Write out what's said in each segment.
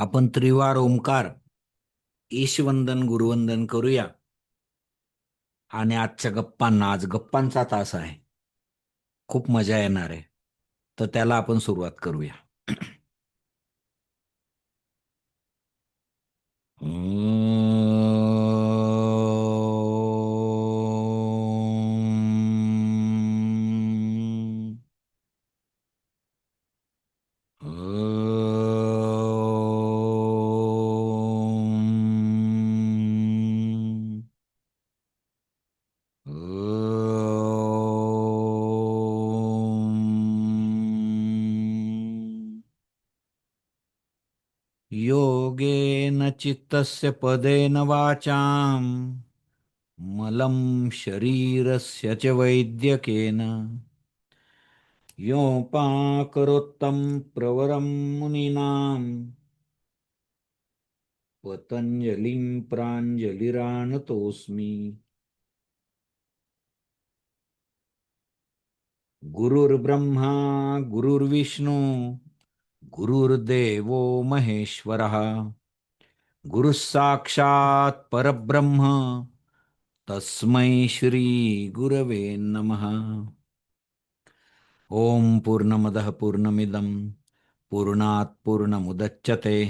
आपण त्रिवार ओंकार ईशवंदन गुरुवंदन करूया. आणि आजच्या गप्पांना, आज गप्पांचा तास आहे, खूप मजा येणार आहे. तर त्याला आपण सुरुवात करूया. योगेन चित्तस्य पदेन वाचां मलं शरीरस्य च वैद्यकेन योपाकरोत्तं प्रवरं मुनीनां पतञ्जलिं प्राञ्जलिरानतोऽस्मि। गुरुर्ब्रह्मा गुरुर्विष्णू गुरुर्देवो महेश्वरः गुरुः साक्षात् परब्रह्म तस्मै श्री गुरवे नमः। ओम पूर्णमदः पूर्णमिदं पूर्णात् पूर्णमुदच्यते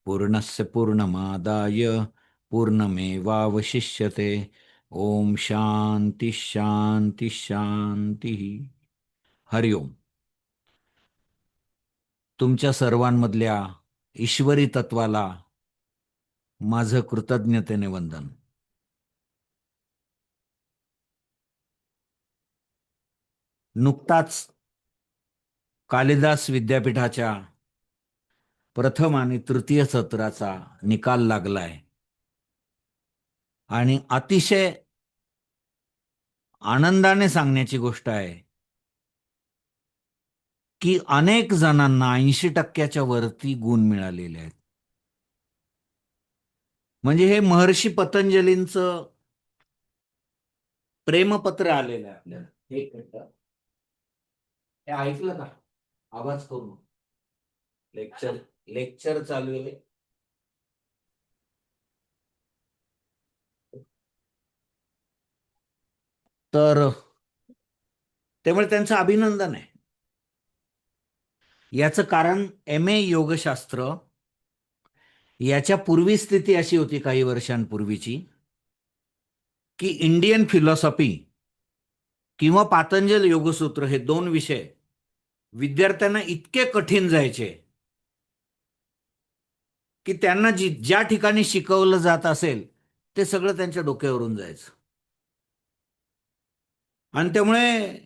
पूर्णस्य पूर्णमादाय पूर्णमेवावशिष्यते। ओम शांती शांती शांती। हरिओम। तुमच्या सर्वांमधल्या ईश्वरी तत्वाला माझं कृतज्ञतेने वंदन। नुकताच कालिदास विद्यापीठाच्या प्रथम आणि तृतीय सत्राचा निकाल लागलाय आणि अतिशय आनंदाने सांगण्याची गोष्ट आहे की अनेक जणांना 80%च्या वरती गुण मिळालेले आहेत. म्हणजे हे महर्षी पतंजलींचं प्रेमपत्र आलेलं आहे आपल्याला. एक मिनिट, हे ऐकलं का? आवाज करू. लेक्चर लेक्चर चालू आहे. तर त्यामुळे त्यांचं अभिनंदन आहे. याचं कारण MA योगशास्त्र, याच्या पूर्वी स्थिती अशी होती काही वर्षांपूर्वीची की इंडियन फिलॉसॉफी किंवा पातंजल योगसूत्र हे दोन विषय विद्यार्थ्यांना इतके कठीण जायचे की त्यांना ज्या ठिकाणी शिकवलं जात असेल ते सगळं त्यांच्या डोक्यावरून जायचं आणि त्यामुळे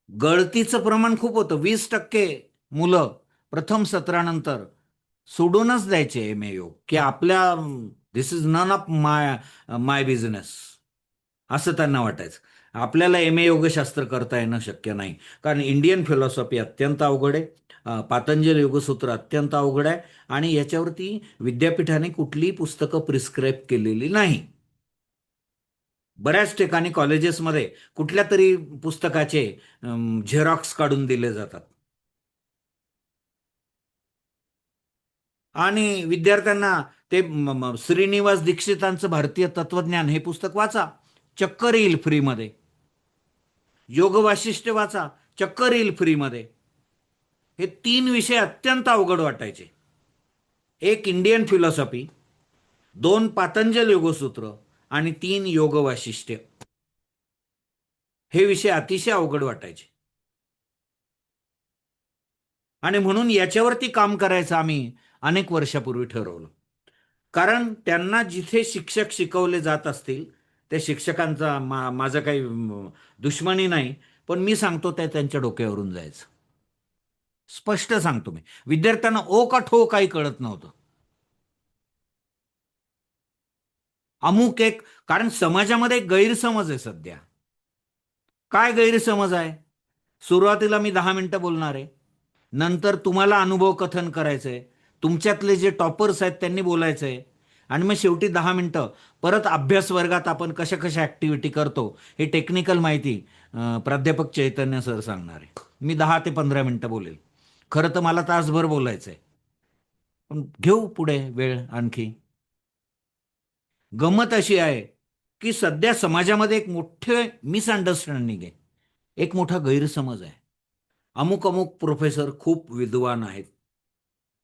गळतीचं प्रमाण खूप होतं. 20% मुलं प्रथम सत्रानंतर सोडूनच द्यायचे MA योग, की आपल्या this is none of my my business, असं त्यांना वाटायचं. आपल्याला MA योगशास्त्र करता येणं शक्य नाही, कारण इंडियन फिलॉसॉफी अत्यंत अवघड आहे, पातंजल योगसूत्र अत्यंत अवघड आहे आणि याच्यावरती विद्यापीठाने कुठलीही पुस्तकं प्रिस्क्राईब केलेली नाही. बऱ्याच ठिकाणी कॉलेजेसमध्ये कुठल्या तरी पुस्तकाचे झेरॉक्स काढून दिले जातात आणि विद्यार्थ्यांना ते श्रीनिवास दीक्षितांचं भारतीय तत्वज्ञान हे पुस्तक वाचा, चक्कर येईल फ्रीमध्ये. योग वाशिष्ठ वाचा, चक्कर येईल फ्रीमध्ये. हे तीन विषय अत्यंत अवघड वाटायचे. एक इंडियन फिलॉसॉफी, दोन पातंजल योगसूत्र आणि तीन योग वाशिष्ठ, हे विषय अतिशय अवघड वाटायचे. आणि म्हणून याच्यावरती काम करायचं आम्ही अनेक वर्षापूर्वी ठरवलं. कारण त्यांना जिथे शिक्षक शिकवले जात असतील त्या शिक्षकांचा माझं काही दुश्मनी नाही, पण मी सांगतो त्या त्यांच्या डोक्यावरून जायचं. स्पष्ट सांगतो मी. विद्यार्थ्यांना ओ का ठो काही कळत नव्हतं. अमुक एक, कारण समाजामध्ये एक गैरसमज आहे सध्या. काय गैरसमज आहे? सुरुवातीला मी 10 मिनिटं बोलणार आहे, नंतर तुम्हाला अनुभव कथन करायचंय, तुमच्यातले जे टॉपर्स आहेत त्यांनी बोलायचंय, आणि मग शेवटी 10 मिनिटं परत अभ्यास वर्गात आपण कशा कशा ऍक्टिव्हिटी करतो हे टेक्निकल माहिती प्राध्यापक चैतन्य सर सांगणार आहे. मी 10 ते 15 मिनिटं बोलेल. खरं तर मला तासभर बोलायचंय. पण घेऊ पुढे वेळ आणखी. गंमत अशी आहे की सध्या समाजामध्ये एक मोठे मिसअंडरस्टँडिंग आहे, एक मोठा गैरसमज आहे. अमुक अमुक प्रोफेसर खूप विद्वान आहेत.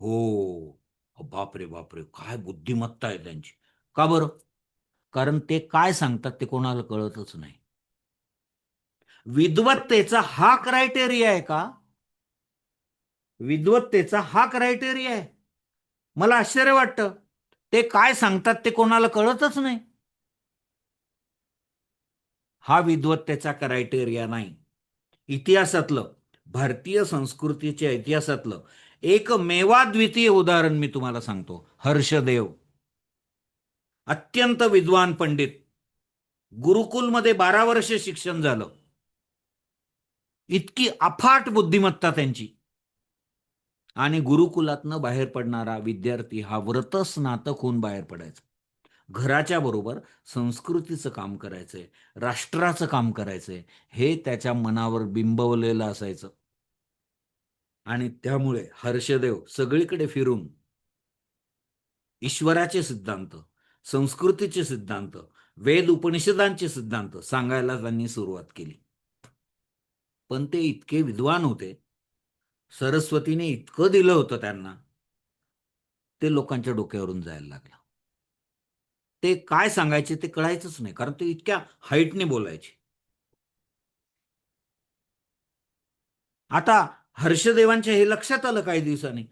हो, बापरे बापरे, काय बुद्धिमत्ता आहे त्यांची. का बरं? कारण ते काय सांगतात ते कोणाला कळतच नाही. विद्वत्तेचा हा क्रायटेरिया आहे का? विद्वत्तेचा हा क्रायटेरिया आहे? मला आश्चर्य वाटतं. ते काय सांगतात ते कोणाला कळतच नाही. हा विद्वत्तेचा क्रायटेरिया नाही. इतिहासातलं, भारतीय संस्कृतीच्या इतिहासातलं एक मेवाद्वितीय उदाहरण मी तुम्हाला सांगतो. हर्षदेव, अत्यंत विद्वान पंडित, गुरुकुलमध्ये 12 वर्ष शिक्षण झालं. इतकी अफाट बुद्धिमत्ता त्यांची. आणि गुरुकुलातनं बाहेर पडणारा विद्यार्थी हा व्रतच नातक होऊन बाहेर पडायचा. घराच्या बरोबर संस्कृतीचं काम करायचंय, राष्ट्राचं काम करायचंय, हे त्याच्या मनावर बिंबवलेलं असायचं. आणि त्यामुळे हर्षदेव सगळीकडे फिरून ईश्वराचे सिद्धांत, संस्कृतीचे सिद्धांत, वेद उपनिषदांचे सिद्धांत सांगायला त्यांनी सुरुवात केली. पण ते इतके विद्वान होते, सरस्वतीने इतकं दिलं होतं त्यांना, ते लोकांच्या डोक्यावरून जायला लागलं. ते काय सांगायचे ते कळायचंच नाही, कारण ते इतक्या हाईटने बोलायचे. आता हर्षदेवांच्या हे लक्षात आलं काही दिवसांनी,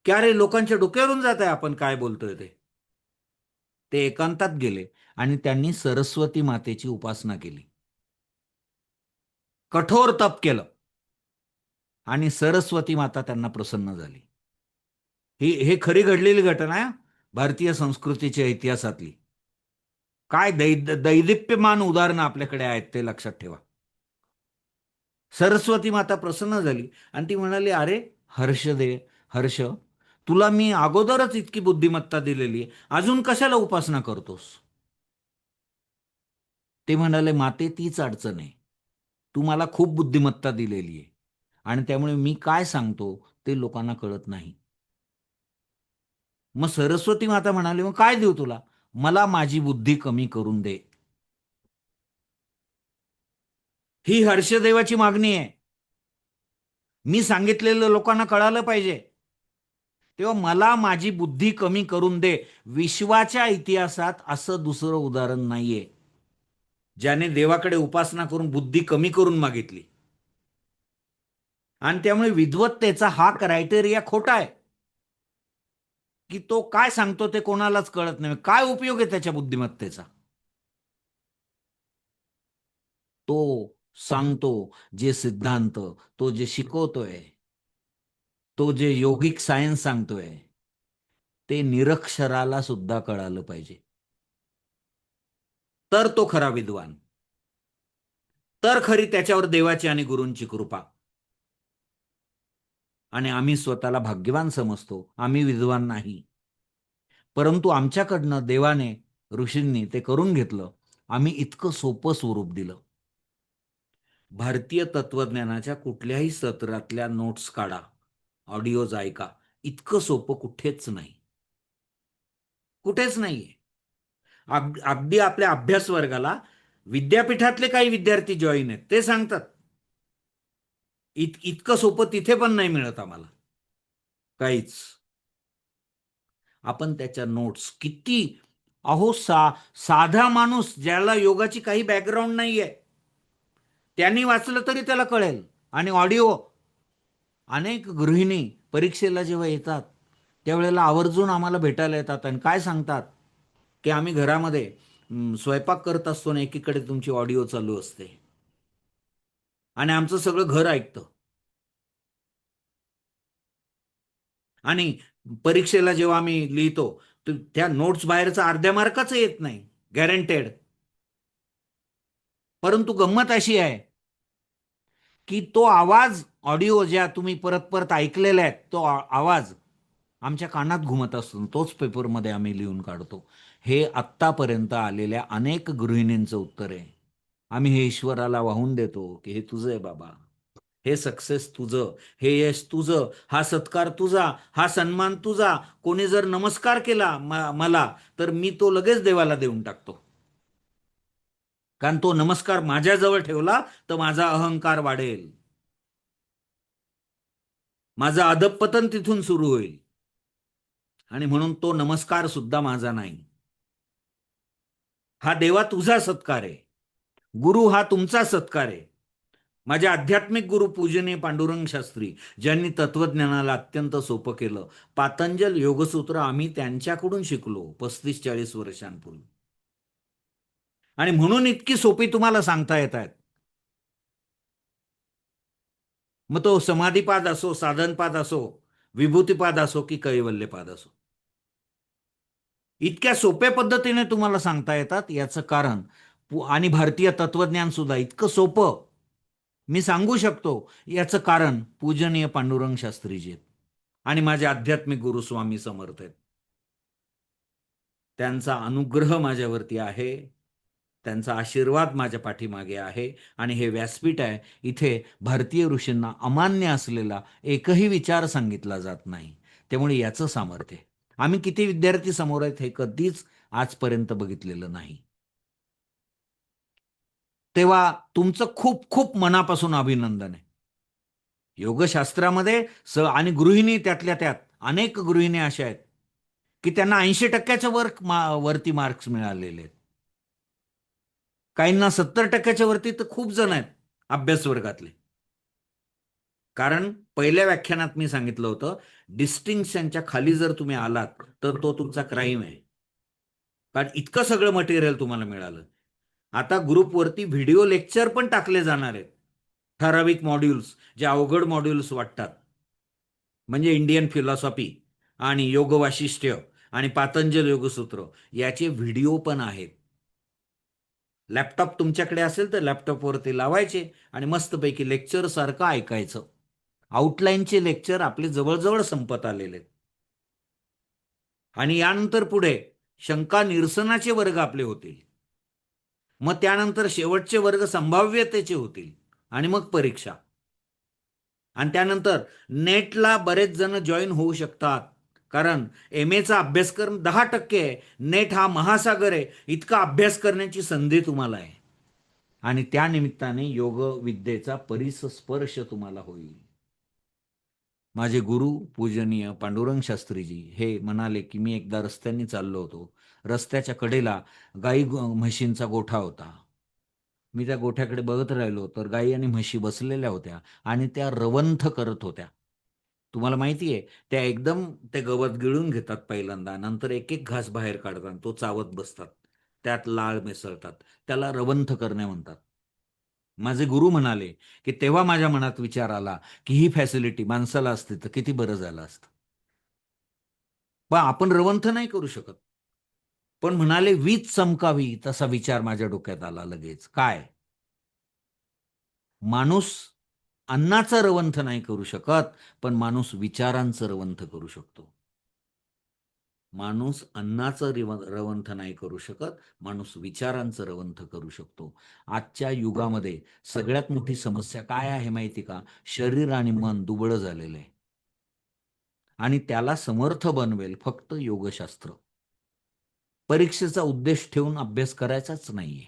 की अरे लोकांच्या डोक्यावरून जात आहे आपण काय बोलतोय ते. ते एकांतात गेले आणि त्यांनी सरस्वती मातेची उपासना केली. कठोर तप केलं आणि सरस्वती माता त्यांना प्रसन्न झाली. हे खरी घडलेली घटना आहे, भारतीय संस्कृतीच्या इतिहासातली. काय दैदिप्यमान उदाहरणं आपल्याकडे आहेत ते लक्षात ठेवा. सरस्वती माता प्रसन्न झाली आणि ती म्हणाली, अरे हर्ष, तुला मी अगोदरच इतकी बुद्धिमत्ता दिलेली आहे, अजून कशाला उपासना करतोस? ते म्हणाले, माते तीच अडचण आहे, तू मला खूप बुद्धिमत्ता दिलेली आहे आणि त्यामुळे मी काय सांगतो ते लोकांना कळत नाही. मग सरस्वती माता म्हणाली, मग काय देऊ तुला? मला माझी बुद्धी कमी करून दे. ही हर्षदेवाची मागणी आहे. मी सांगितलेलं लोकांना कळालं पाहिजे. तेव्हा मला माझी बुद्धी कमी करून दे. विश्वाच्या इतिहासात असं दुसरं उदाहरण नाहीये, ज्याने देवाकडे उपासना करून बुद्धी कमी करून मागितली. आणि त्यामुळे विद्वत्तेचा हा क्रायटेरिया खोटा आहे, की तो काय सांगतो ते कोणालाच कळत नाही. काय उपयोग आहे त्याच्या बुद्धिमत्तेचा? तो सांगतो जे सिद्धांत, तो जे शिकवतोय, तो जे योगिक सायन्स सांगतोय, ते निरक्षराला सुद्धा कळालं पाहिजे. तर तो खरा विद्वान, तर खरी त्याच्यावर देवाची आणि गुरूंची कृपा. आणि आम्ही स्वतःला भाग्यवान समजतो, आम्ही विद्वान नाही. परंतु आमच्याकडनं देवाने, ऋषींनी ते करून घेतलं. आम्ही इतकं सोपं स्वरूप दिलं. भारतीय तत्वज्ञानाच्या कुठल्याही सत्रातल्या नोट्स काढा, ऑडिओज ऐका, इतकं सोपं कुठेच नाही. कुठेच नाहीये. अगदी आपल्या अभ्यास वर्गाला विद्यापीठातले काही विद्यार्थी जॉईन आहेत, ते सांगतात इतकं सोपं तिथे पण नाही मिळत आम्हाला काहीच. आपण त्याच्या नोट्स किती, अहो साधा माणूस ज्याला योगाची काही बॅकग्राऊंड नाहीये, त्यांनी वाचलं तरी त्याला कळेल. आणि ऑडिओ, अनेक गृहिणी परीक्षेला जेव्हा येतात त्यावेळेला आवर्जून आम्हाला भेटायला येतात आणि काय सांगतात, की आम्ही घरामध्ये स्वयंपाक करत असतो ना, एकीकडे तुमची ऑडिओ चालू असते आणि आमचं सगळं घर ऐकतं. आणि परीक्षेला जेव्हा आम्ही लिहितो तर त्या नोट्स बाहेरचा अर्ध्या मार्काचं येत नाही, गॅरंटेड. परंतु गंमत अशी आहे की तो आवाज, ऑडिओ ज्या तुम्ही परत परत ऐकलेल्या आहेत, तो आवाज आमच्या कानात घुमत असतो, तोच पेपरमध्ये आम्ही लिहून काढतो. हे आत्तापर्यंत आलेल्या अनेक गृहिणींचं उत्तर आहे. आम्ही हे ईश्वराला वाहून देतो की हे तुझं आहे बाबा, हे सक्सेस तुझं, हे यश तुझं, हा सत्कार तुझा, हा सन्मान तुझा. कोणी जर नमस्कार केला मला, तर मी तो लगेच देवाला देऊन टाकतो. कारण तो नमस्कार माझ्याजवळ ठेवला तर माझा अहंकार वाढेल, माझं अधःपतन तिथून सुरू होईल. आणि म्हणून तो नमस्कार सुद्धा माझा नाही. हा देवा तुझा सत्कार आहे. गुरु हा तुमचा सत्कार आहे. माझे आध्यात्मिक गुरु पूजनीय पांडुरंग शास्त्री, ज्यांनी तत्वज्ञानाला अत्यंत सोपं केलं. पातंजल योगसूत्र आम्ही त्यांच्याकडून शिकलो 35-40 वर्षांपूर्वी. आणि म्हणून इतकी सोपी तुम्हाला सांगता येत आहेत. मग तो समाधीपाद असो, साधनपाद असो, विभूतीपाद असो की कैवल्यपाद असो, इतक्या सोप्या पद्धतीने तुम्हाला सांगता येतात. याचं कारण आणि भारतीय तत्वज्ञान सुद्धा इतकं सोपं मी सांगू शकतो, याचं कारण पूजनीय पांडुरंग शास्त्रीजी आहेत आणि माझे आध्यात्मिक गुरु स्वामी समर्थ आहेत. त्यांचा अनुग्रह माझ्यावरती आहे, त्यांचा आशीर्वाद माझ्या पाठीमागे आहे. आणि हे व्यासपीठ आहे, इथे भारतीय ऋषींना अमान्य असलेला एकही विचार सांगितला जात नाही. त्यामुळे याचं सामर्थ्य आम्ही किती विद्यार्थी समोर आहेत हे कधीच आजपर्यंत बघितलेलं नाही. तेव्हा तुमचं खूप खूप मनापासून अभिनंदन आहे. योगशास्त्रामध्ये आणि गृहिणी त्यातल्या त्यात अनेक गृहिणी अशा आहेत की त्यांना 80%च्या वरती मार्क्स मिळालेले आहेत. काहींना 70%च्या वरती तर खूप जण आहेत अभ्यास वर्गातले. कारण पहिल्या व्याख्यानात मी सांगितलं होतं, डिस्टिंक्शनच्या खाली जर तुम्ही आलात तर तो तुमचा क्राईम आहे. कारण इतकं सगळं मटेरियल तुम्हाला मिळालं. आता ग्रुपवरती व्हिडिओ लेक्चर पण टाकले जाणार आहेत. ठराविक मॉड्यूल्स, जे अवघड मॉड्यूल्स वाटतात, म्हणजे इंडियन फिलॉसॉफी आणि योग वाशिष्ठ्य आणि पातंजल योगसूत्र, याचे व्हिडिओ पण आहेत. लॅपटॉप तुमच्याकडे असेल तर लॅपटॉपवरती लावायचे आणि मस्तपैकी लेक्चर सारखं ऐकायचं. आउटलाईनचे लेक्चर आपले जवळजवळ संपत आलेले आहेत. आणि यानंतर पुढे शंका निरसनाचे वर्ग आपले होतील. मग त्यानंतर शेवटचे वर्ग संभाव्यतेचे होतील आणि मग परीक्षा. आणि त्यानंतर नेटला बरेच जण जॉईन होऊ शकतात. कारण एम एचा अभ्यासक्रम 10% आहे. नेट हा महासागर आहे. इतका अभ्यास करण्याची संधी तुम्हाला आहे. आणि त्या निमित्ताने योग विद्येचा परिस्पर्श तुम्हाला होईल. माझे गुरु पूजनीय पांडुरंग शास्त्रीजी हे म्हणाले की मी एकदा रस्त्याने चाललो होतो. रस्त्याच्या कडेला गाई म्हशींचा गोठा होता. मी त्या गोठ्याकडे बघत राहिलो तर गाई आणि म्हशी बसलेल्या होत्या आणि त्या रवंथ करत होत्या. तुम्हाला माहिती आहे, त्या एकदम ते गवत गिळून घेतात पहिल्यांदा, नंतर एक एक घास बाहेर काढतात, तो चावत बसतात, त्यात लाळ मिसळतात. त्याला रवंथ करणे म्हणतात. माझे गुरु म्हणाले की तेव्हा माझ्या मनात विचार आला की ही फॅसिलिटी माणसाला असते तर किती बरं झालं असतं. पण आपण रवंथ नाही करू शकत. पण म्हणाले वीज चमकावी, तसा विचार माझ्या डोक्यात आला लगेच. काय? माणूस अन्नाचं रवंथ नाही करू शकत, पण माणूस विचारांचं रवंथ करू शकतो. माणूस अन्नाचं रवंथ नाही करू शकत, माणूस विचारांचं रवंथ करू शकतो. आजच्या युगामध्ये सगळ्यात मोठी समस्या काय आहे माहिती का? शरीर आणि मन दुबळं झालेलं आहे. आणि त्याला समर्थ बनवेल फक्त योगशास्त्र. परीक्षेचा उद्देश ठेवून अभ्यास करायचाच नाहीये.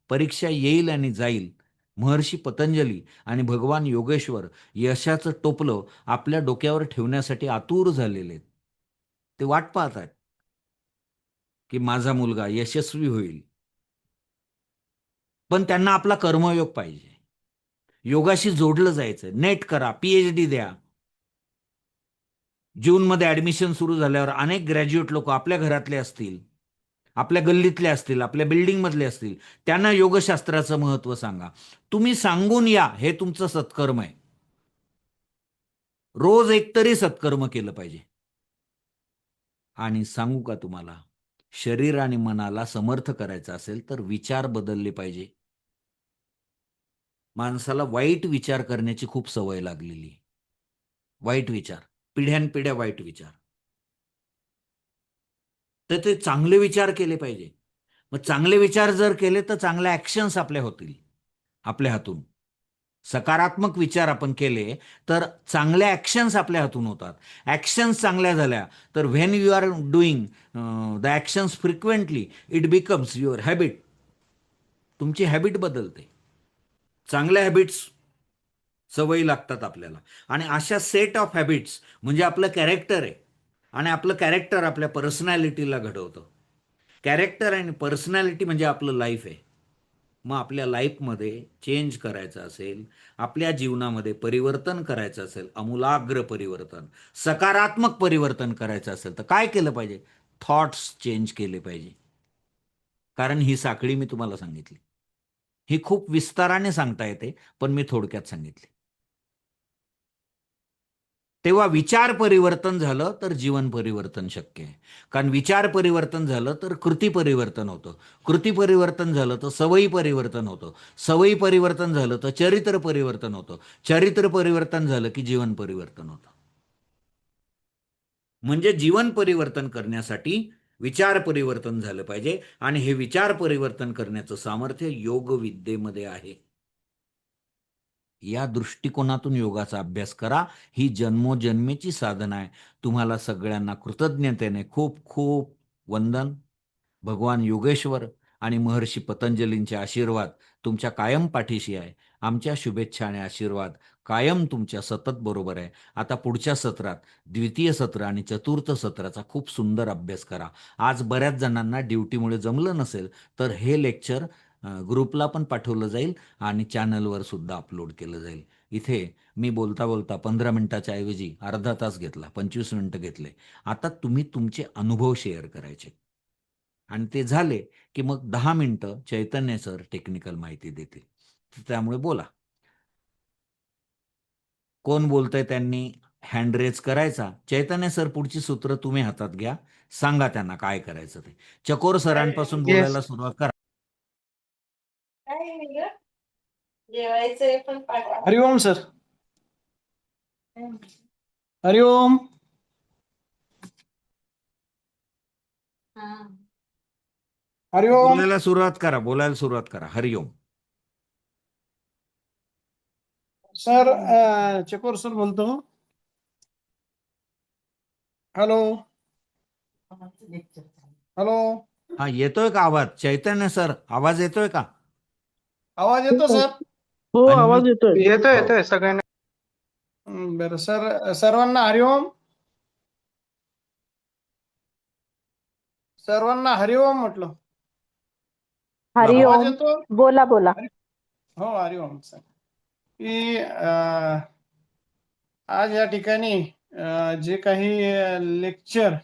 परीक्षा येईल आणि जाईल. महर्षी पतंजली आणि भगवान योगेश्वर यशाचं टोपलं आपल्या डोक्यावर ठेवण्यासाठी आतुर झालेले आहेत. ते वाट पाहत आहेत की माझा मुलगा यशस्वी होईल. पण त्यांना आपला कर्मयोग पाहिजे. योगाशी जोडलं जायचं. नेट करा, पीएचडी द्या. जूनमध्ये ऍडमिशन सुरू झाल्यावर अनेक ग्रॅज्युएट लोक आपल्या घरातले असतील, आपल्या गल्लीतले असतील, आपल्या बिल्डिंग मधले असतील, त्यांना योगशास्त्राचं महत्व सांगा. तुम्ही सांगून या, हे तुमचं सत्कर्म आहे. रोज एकतरी सत्कर्म केलं पाहिजे. आणि सांगू का तुम्हाला, शरीर आणि मनाला समर्थ करायचं असेल तर विचार बदलले पाहिजे. माणसाला वाईट विचार करण्याची खूप सवय लागलेली. वाईट विचार, पिढ्यानपिढ्या वाईट विचार. तर ते चांगले विचार केले पाहिजे. मग चांगले विचार जर केले तर चांगल्या ऍक्शन्स आपल्या होतील, आपल्या हातून. सकारात्मक विचार आपण केले तर चांगल्या ॲक्शन्स आपल्या हातून होतात. ॲक्शन्स चांगल्या झाल्या तर when you are doing the actions frequently it becomes your habit. तुमची हॅबिट बदलते. चांगल्या हॅबिट्स सवयी लागतात आपल्याला. आणि अशा सेट ऑफ हॅबिट्स म्हणजे आपलं कॅरेक्टर आहे. आणि आपलं कॅरेक्टर आपल्या पर्सनॅलिटीला घडवतं. कॅरेक्टर आणि पर्सनॅलिटी म्हणजे आपलं लाईफ आहे. मग आपल्या लाईफमध्ये चेंज करायचं असेल, आपल्या जीवनामध्ये परिवर्तन करायचं असेल, आमूलाग्र परिवर्तन, सकारात्मक परिवर्तन करायचं असेल तर काय केलं पाहिजे? थॉट्स चेंज केले पाहिजे. कारण ही साखळी मी तुम्हाला सांगितली. ही खूप विस्ताराने सांगता येते, पण मी थोडक्यात सांगितली. तेव्हा विचार परिवर्तन झालं तर जीवन परिवर्तन शक्य आहे. कारण विचार परिवर्तन झालं तर कृती परिवर्तन होतं. कृती परिवर्तन झालं तर सवयी परिवर्तन होतं. सवयी परिवर्तन झालं तर चरित्र परिवर्तन होतं. चरित्र परिवर्तन झालं की जीवन परिवर्तन होतं. म्हणजे जीवन परिवर्तन करण्यासाठी विचार परिवर्तन झालं पाहिजे. आणि हे विचार परिवर्तन करण्याचं सामर्थ्य योग विद्येमध्ये आहे. या दृष्टिकोनातून योगाचा अभ्यास करा. ही जन्मोजन्मीची साधना आहे. तुम्हाला सगळ्यांना कृतज्ञतेने खूप खूप वंदन. भगवान योगेश्वर आणि महर्षी पतंजलींचे आशीर्वाद तुमच्या कायम पाठीशी आहे. आमच्या शुभेच्छा आणि आशीर्वाद कायम तुमच्या सतत बरोबर आहे. आता पुढच्या सत्रात द्वितीय सत्र आणि चतुर्थ सत्राचा खूप सुंदर अभ्यास करा. आज बऱ्याच जणांना ड्युटीमुळे जमलं नसेल तर हे लेक्चर ग्रुपला पण पाठवलं जाईल आणि चॅनलवर सुद्धा अपलोड केलं जाईल. इथे मी बोलता बोलता 15 मिनिटाच्या ऐवजी अर्धा तास घेतला, 25 मिनिटं घेतले. आता तुम्ही तुमचे अनुभव शेअर करायचे आणि ते झाले की मग 10 मिनिटं चैतन्य सर टेक्निकल माहिती देतील. त्यामुळे बोला. कोण बोलतंय त्यांनी हँड रेज करायचा. चैतन्य सर पुढची सूत्र तुम्ही हातात घ्या. सांगा त्यांना काय करायचं ते. चकोर सरांपासून येस. बोलायला सुरुवात करा. काय नाही ग जेवायचंय पण पाठवा. हरिओम सर. हरिओम. हा हरिओम बोलायला सुरुवात करा. बोलायला सुरुवात करा. हरिओम. सर. चकोर सर बोलतो. Hello hello. हा, येतोय का आवाज? चैतन्य सर, आवाज येतोय का? आवाज येतो सर? हो, आणि आवाज येतोय. येतोय हो. येतोय सगळ्यांना. बरं सर, सर्वांना हरिओम. सर्वांना हरिओम म्हटलं. आवाज हरिओम. येतो? बोला बोला. हो हरिओम सर. की आज या ठिकाणी जे काही लेक्चर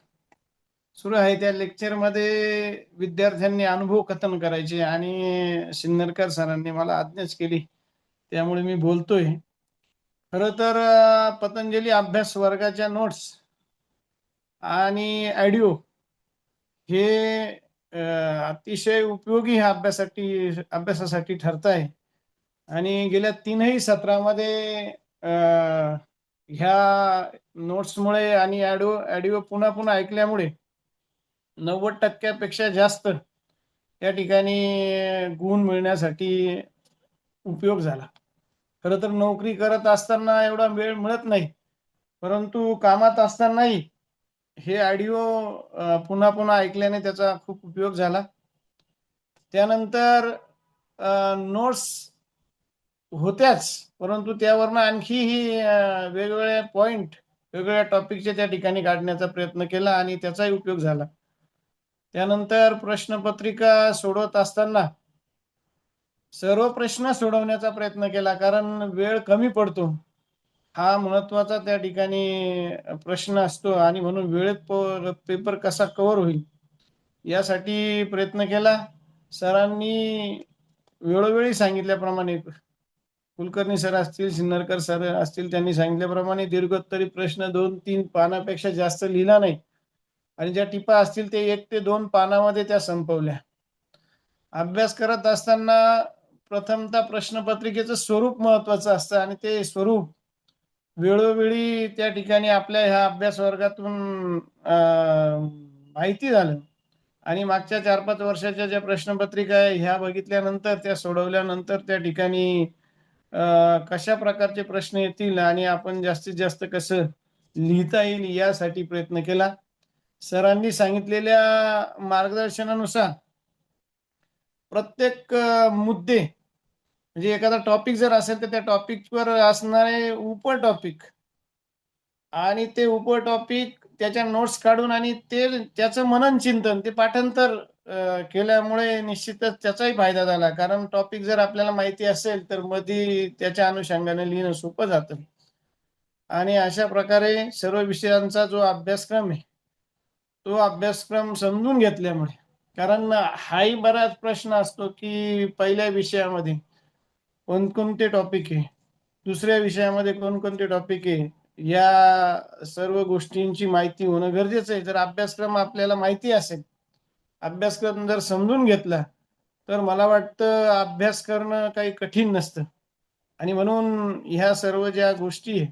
सुरू आहे त्या लेक्चरमध्ये विद्यार्थ्यांनी अनुभव कथन करायचे आणि सिन्नरकर सरांनी मला आज्ञाच केली, त्यामुळे मी बोलतोय. खरं तर पतंजली अभ्यास वर्गाच्या नोट्स आणि ऑडिओ हे अतिशय उपयोगी ह्या अभ्यासासाठी ठरत आहे. आणि गेल्या 3ही सत्रामध्ये ह्या नोट्समुळे आणि ऑडिओ पुन्हा पुन्हा ऐकल्यामुळे 90% जास्त या ठिकाणी गुण मिळण्यासाठी उपयोग झाला. खरं तर नोकरी करत असताना एवढा वेळ मिळत नाही, परंतु कामात असतानाही हे ऑडिओ पुन्हा पुन्हा ऐकल्याने त्याचा खूप उपयोग झाला. त्यानंतर नोट्स होत्याच, परंतु त्यावरनं आणखीही वेगवेगळ्या पॉइंट वेगवेगळ्या टॉपिकचे त्या ठिकाणी काढण्याचा प्रयत्न केला आणि त्याचाही उपयोग झाला. त्यानंतर प्रश्नपत्रिका सोडवत असताना सर्व प्रश्न सोडवण्याचा प्रयत्न केला, कारण वेळ कमी पडतो हा महत्वाचा त्या ठिकाणी प्रश्न असतो आणि म्हणून वेळेत पेपर कसा कव्हर होईल यासाठी प्रयत्न केला. सरांनी वेळोवेळी सांगितल्याप्रमाणे, कुलकर्णी सर असतील, सिन्नरकर सर असतील, त्यांनी सांगितल्याप्रमाणे दीर्घोत्तरी प्रश्न 2-3 पानापेक्षा जास्त लिहिला नाही आणि ज्या टिपा असतील ते 1 ते 2 पानामध्ये त्या संपवल्या. अभ्यास करत असताना प्रथमतः प्रश्नपत्रिकेचं स्वरूप महत्वाचं असतं आणि ते स्वरूप वेळोवेळी त्या ठिकाणी आपल्या ह्या अभ्यास वर्गातून माहिती झालं आणि मागच्या 4-5 वर्षाच्या ज्या प्रश्नपत्रिका आहे ह्या बघितल्यानंतर, त्या सोडवल्यानंतर त्या ठिकाणी कशा प्रकारचे प्रश्न येतील आणि आपण जास्तीत जास्त कसं लिहिता येईल यासाठी प्रयत्न केला. सरांनी सांगितलेल्या मार्गदर्शनानुसार प्रत्येक मुद्दे म्हणजे एखादा टॉपिक जर असेल तर त्या टॉपिकवर असणारे उप टॉपिक आणि ते उप टॉपिक त्याच्या नोट्स काढून आणि ते त्याचं मनन चिंतन ते पाठांतर केल्यामुळे निश्चितच त्याचाही फायदा झाला. कारण टॉपिक जर आपल्याला माहिती असेल तर मध्ये त्याच्या अनुषंगाने लिहिणं सोपं जातं. आणि अशा प्रकारे सर्व विषयांचा जो अभ्यासक्रम आहे तो अभ्यासक्रम समजून घेतल्यामुळे, कारण हाही बराच प्रश्न असतो की पहिल्या विषयामध्ये कोणकोणते टॉपिक आहे, दुसऱ्या विषयामध्ये कोणकोणते टॉपिक आहे, या सर्व गोष्टींची माहिती होणं गरजेचं आहे. जर अभ्यासक्रम आपल्याला माहिती असेल, अभ्यासक्रम जर समजून घेतला तर मला वाटतं अभ्यास करणं काही कठीण नसतं. आणि म्हणून ह्या सर्व ज्या गोष्टी आहे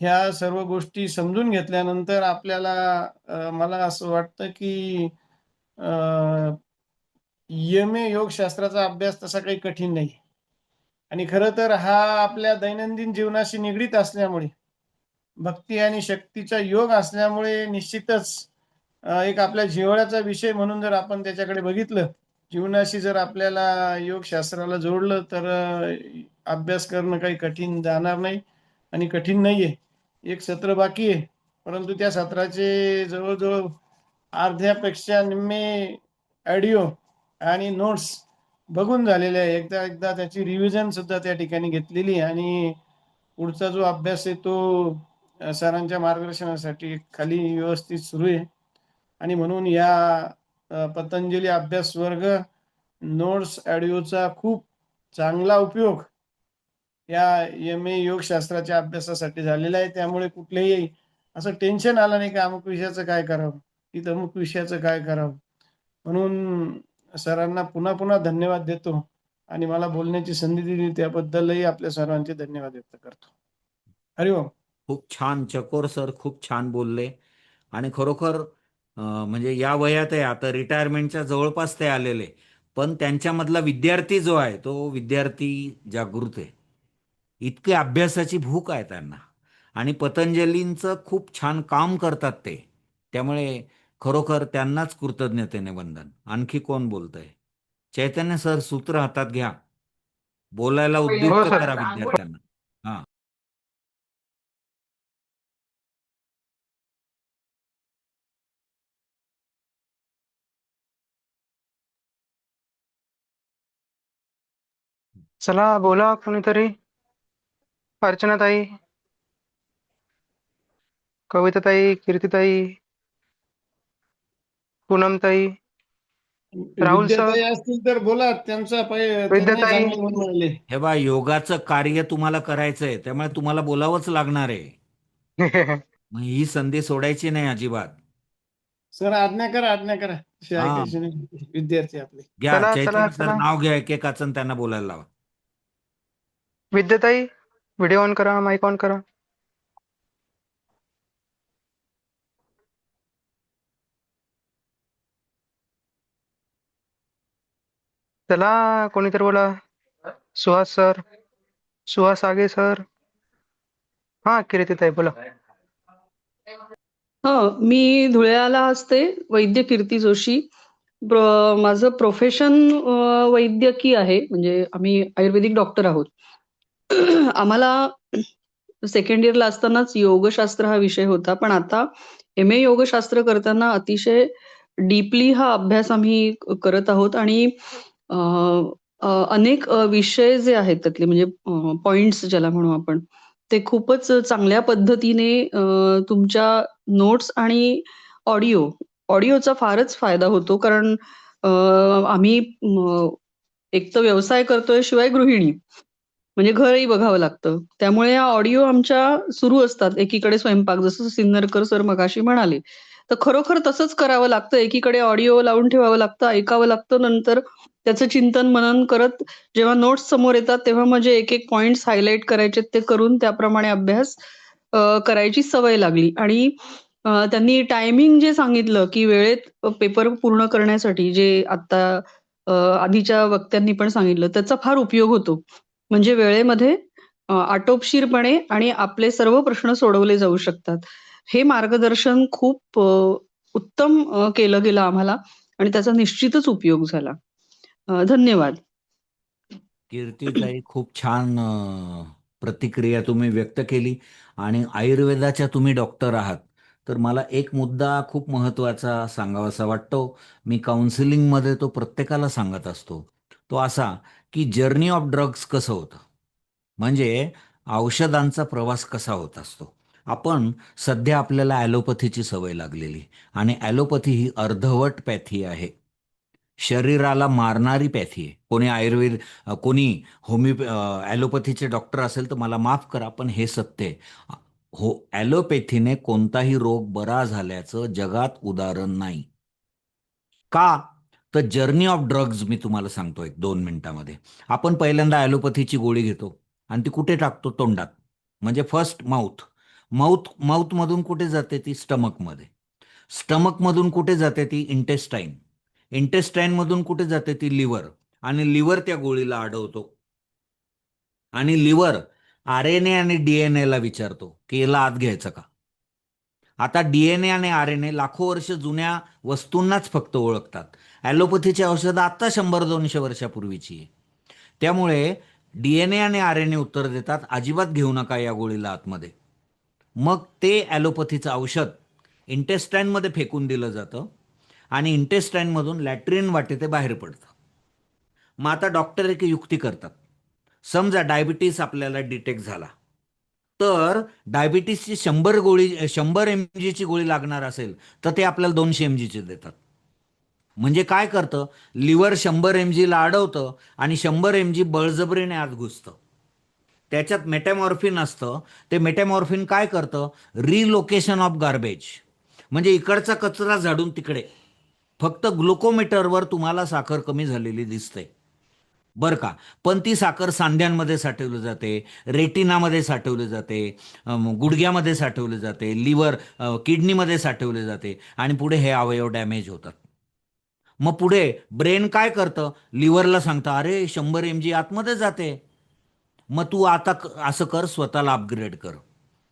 ह्या सर्व गोष्टी समजून घेतल्यानंतर आपल्याला मला असं वाटतं की MA योगशास्त्राचा अभ्यास तसा काही कठीण नाही. आणि खरं तर हा आपल्या दैनंदिन जीवनाशी निगडीत असल्यामुळे, भक्ती आणि शक्तीचा योग असल्यामुळे निश्चितच एक आपल्या जिव्हाळ्याचा विषय म्हणून जर आपण त्याच्याकडे बघितलं, जीवनाशी जर आपल्याला योगशास्त्राला जोडलं तर अभ्यास करणं काही कठीण जाणार नाही आणि कठीण नाहीये. एक सत्र बाकी आहे, परंतु त्या सत्राचे जवळजवळ अर्ध्यापेक्षा निम्मे ऑडिओ आणि नोट्स बघून झालेले आहे. एकदा त्याची रिव्हिजन सुद्धा त्या ठिकाणी घेतलेली आहे आणि पुढचा जो अभ्यास आहे तो सरांच्या मार्गदर्शनासाठी खाली व्यवस्थित सुरू आहे. आणि म्हणून या पतंजली अभ्यास वर्ग नोट्स ऑडिओचा खूप चांगला उपयोग या MA योगशास्त्राच्या अभ्यासासाठी झालेला आहे. त्यामुळे कुठलेही असं टेन्शन आलं नाही की अमुक विषयाचं काय करावं, की तमुक विषयाचं काय करावं. म्हणून सरांना पुन्हा पुन्हा धन्यवाद देतो आणि मला बोलण्याची संधी दिली त्याबद्दलही आपल्या सर्वांचे धन्यवाद व्यक्त करतो. हरिओम. खूप छान चकोर सर, खूप छान बोलले. आणि खरोखर म्हणजे या वयात आहे, आता रिटायरमेंटच्या जवळपास ते आलेले, पण त्यांच्यामधला विद्यार्थी जो आहे तो विद्यार्थी जागृत आहे. इतके अभ्यासाची भूक आहे त्यांना आणि पतंजलींचं खूप छान काम करतात ते. त्यामुळे खरोखर त्यांनाच कृतज्ञतेने वंदन. आणखी कोण बोलतंय? चैतन्य सर, सूत्र हातात घ्या, बोलायला हो उद्युक्त सर. करा विद्यार्थ्यांना. हा. चला बोला कोणीतरी. अर्चनाताई, कविताताई, कीर्तिताई, पूनमताई, राहुल सर, विद्याताई असतील तर बोला, त्यांनाही विद्याताई. चांगले म्हणून आले. हे बा, योगाचं कार्य तुम्हाला करायचंय, त्यामुळे तुम्हाला बोलावंच लागणार आहे. मग ही संधी सोडायची नाही अजिबात. सर आज्ञा करा, आज्ञा करा. अशी हा, ऐकायची नाही विद्यार्थी आपले. घ्या चला चला चैतन्य सर, चला. नाव घ्या एकेकाचं आणि त्यांना बोलायला लावा. विद्याताई, व्हिडिओ ऑन करा, माईक ऑन करा. चला कोणीतरी बोला. सुहास सर, सुहास आगे सर. हा कीर्तिताई बोला. मी धुळ्याला असते, वैद्य कीर्ती जोशी. माझं प्रोफेशन वैद्यकीय आहे, म्हणजे आम्ही आयुर्वेदिक डॉक्टर आहोत. आम्हाला सेकंड इयरला असतानाच योगशास्त्र हा विषय होता, पण आता MA योगशास्त्र करताना अतिशय डीपली हा अभ्यास आम्ही करत आहोत आणि अनेक विषय जे आहेत त्यातले, म्हणजे पॉइंट्स ज्याला म्हणू आपण, ते खूपच चांगल्या पद्धतीने तुमच्या नोट्स आणि ऑडिओचा फारच फायदा होतो. कारण आम्ही एक तर व्यवसाय करतोय, शिवाय गृहिणी, म्हणजे घरही बघावं लागतं. त्यामुळे या ऑडिओ आमच्या सुरू असतात. एकीकडे स्वयंपाक, जसं सिन्नरकर सर मगाशी म्हणाले, तर खरोखर तसंच करावं लागतं. एकीकडे ऑडिओ लावून ठेवावं लागतं, ऐकावं लागतं. नंतर त्याचं चिंतन मनन करत जेव्हा नोट्स समोर येतात तेव्हा म्हणजे एक एक पॉइंट्स हायलाईट करायचे, ते करून त्याप्रमाणे अभ्यास करायची सवय लागली. आणि त्यांनी टायमिंग जे सांगितलं की वेळेत पेपर पूर्ण करण्यासाठी, जे आता आधीच्या वक्त्यांनी पण सांगितलं, त्याचा फार उपयोग होतो. म्हणजे वेळेमध्ये आटोपशीरपणे आणि आपले सर्व प्रश्न सोडवले जाऊ शकतात. हे मार्गदर्शन खूप उत्तम केलं गेलं आम्हाला आणि त्याचा निश्चितच उपयोग झाला. धन्यवाद. कीर्तीताई, खूप छान प्रतिक्रिया तुम्ही व्यक्त केली आणि आयुर्वेदाच्या तुम्ही डॉक्टर आहात. तर मला एक मुद्दा खूप महत्त्वाचा सांगावासा वाटतो. मी काउन्सिलिंगमध्ये तो प्रत्येकाला सांगत असतो. तो असा की जर्नी ऑफ ड्रग्स कसं होतं, म्हणजे औषधांचा प्रवास कसा होत असतो. आपण सध्या आपल्याला ॲलोपथीची सवय लागलेली आणि ॲलोपथी ही अर्धवट पॅथी आहे. शरीराला मारणारी पॅथी आहे. कोणी कोणी ॲलोपॅथीचे डॉक्टर असेल तर मला माफ करा, पण हे सत्य आहे. हो, ॲलोपॅथीने कोणताही रोग बरा झाल्याचं जगात उदाहरण नाही. का? तर जर्नी ऑफ ड्रग्ज मी तुम्हाला सांगतो एक 2 मिनिटामध्ये. आपण पहिल्यांदा ॲलोपॅथीची गोळी घेतो आणि ती कुठे टाकतो? तोंडात. म्हणजे फर्स्ट माउथमधून कुठे जाते ती? स्टमकमध्ये. स्टमकमधून कुठे जाते ती? इंटेस्टाईनमधून कुठे जाते ती? लिव्हर. आणि लिव्हर त्या गोळीला अडवतो आणि लिव्हर RNA आणि DNA ला विचारतो की याला आत घ्यायचं का. आता DNA आणि RNA लाखो वर्ष जुन्या वस्तूंनाच फक्त ओळखतात. ॲलोपॅथीची औषधं आत्ता 100-200 वर्षापूर्वीची आहे. त्यामुळे DNA आणि RNA उत्तर देतात, अजिबात घेऊ नका या गोळीला आतमध्ये. मग ते ॲलोपॅथीचं औषध इंटेस्टाईनमध्ये फेकून दिलं जातं आणि इंटेस्टाईनमधून लॅट्रिन वाटे ते बाहेर पडतं. मग आता डॉक्टर एक युक्ती करतात. समजा डायबिटीस आपल्याला डिटेक्ट झाला, तर डायबिटीसची 100 mg ची गोळी लागणार असेल तर ते आपल्याला 200 mg ची देतात. म्हणजे काय करतं? लिव्हर 100 mg ला अडवतं आणि 100 mg बळजबरीने आत घुसतं. त्याच्यात मेटॅमॉर्फिन असतं. ते मेटॅमॉर्फिन काय करतं? रिलोकेशन ऑफ गार्बेज, म्हणजे इकडचा कचरा झाडून तिकडे. फक्त ग्लुकोमीटरवर तुम्हाला साखर कमी झालेली दिसते बरं का, पण ती साखर सांध्यांमध्ये साठवली जाते, रेटिनामध्ये साठवली जाते, गुडघ्यामध्ये साठवली जाते, लिव्हर किडनीमध्ये साठवले जाते आणि पुढे हे अवयव डॅमेज होतात. मग पुढे ब्रेन काय करतं? लिव्हरला सांगतं, अरे 100 mg आतमध्ये जाते, मग तू आता असं कर, स्वतःला अपग्रेड कर.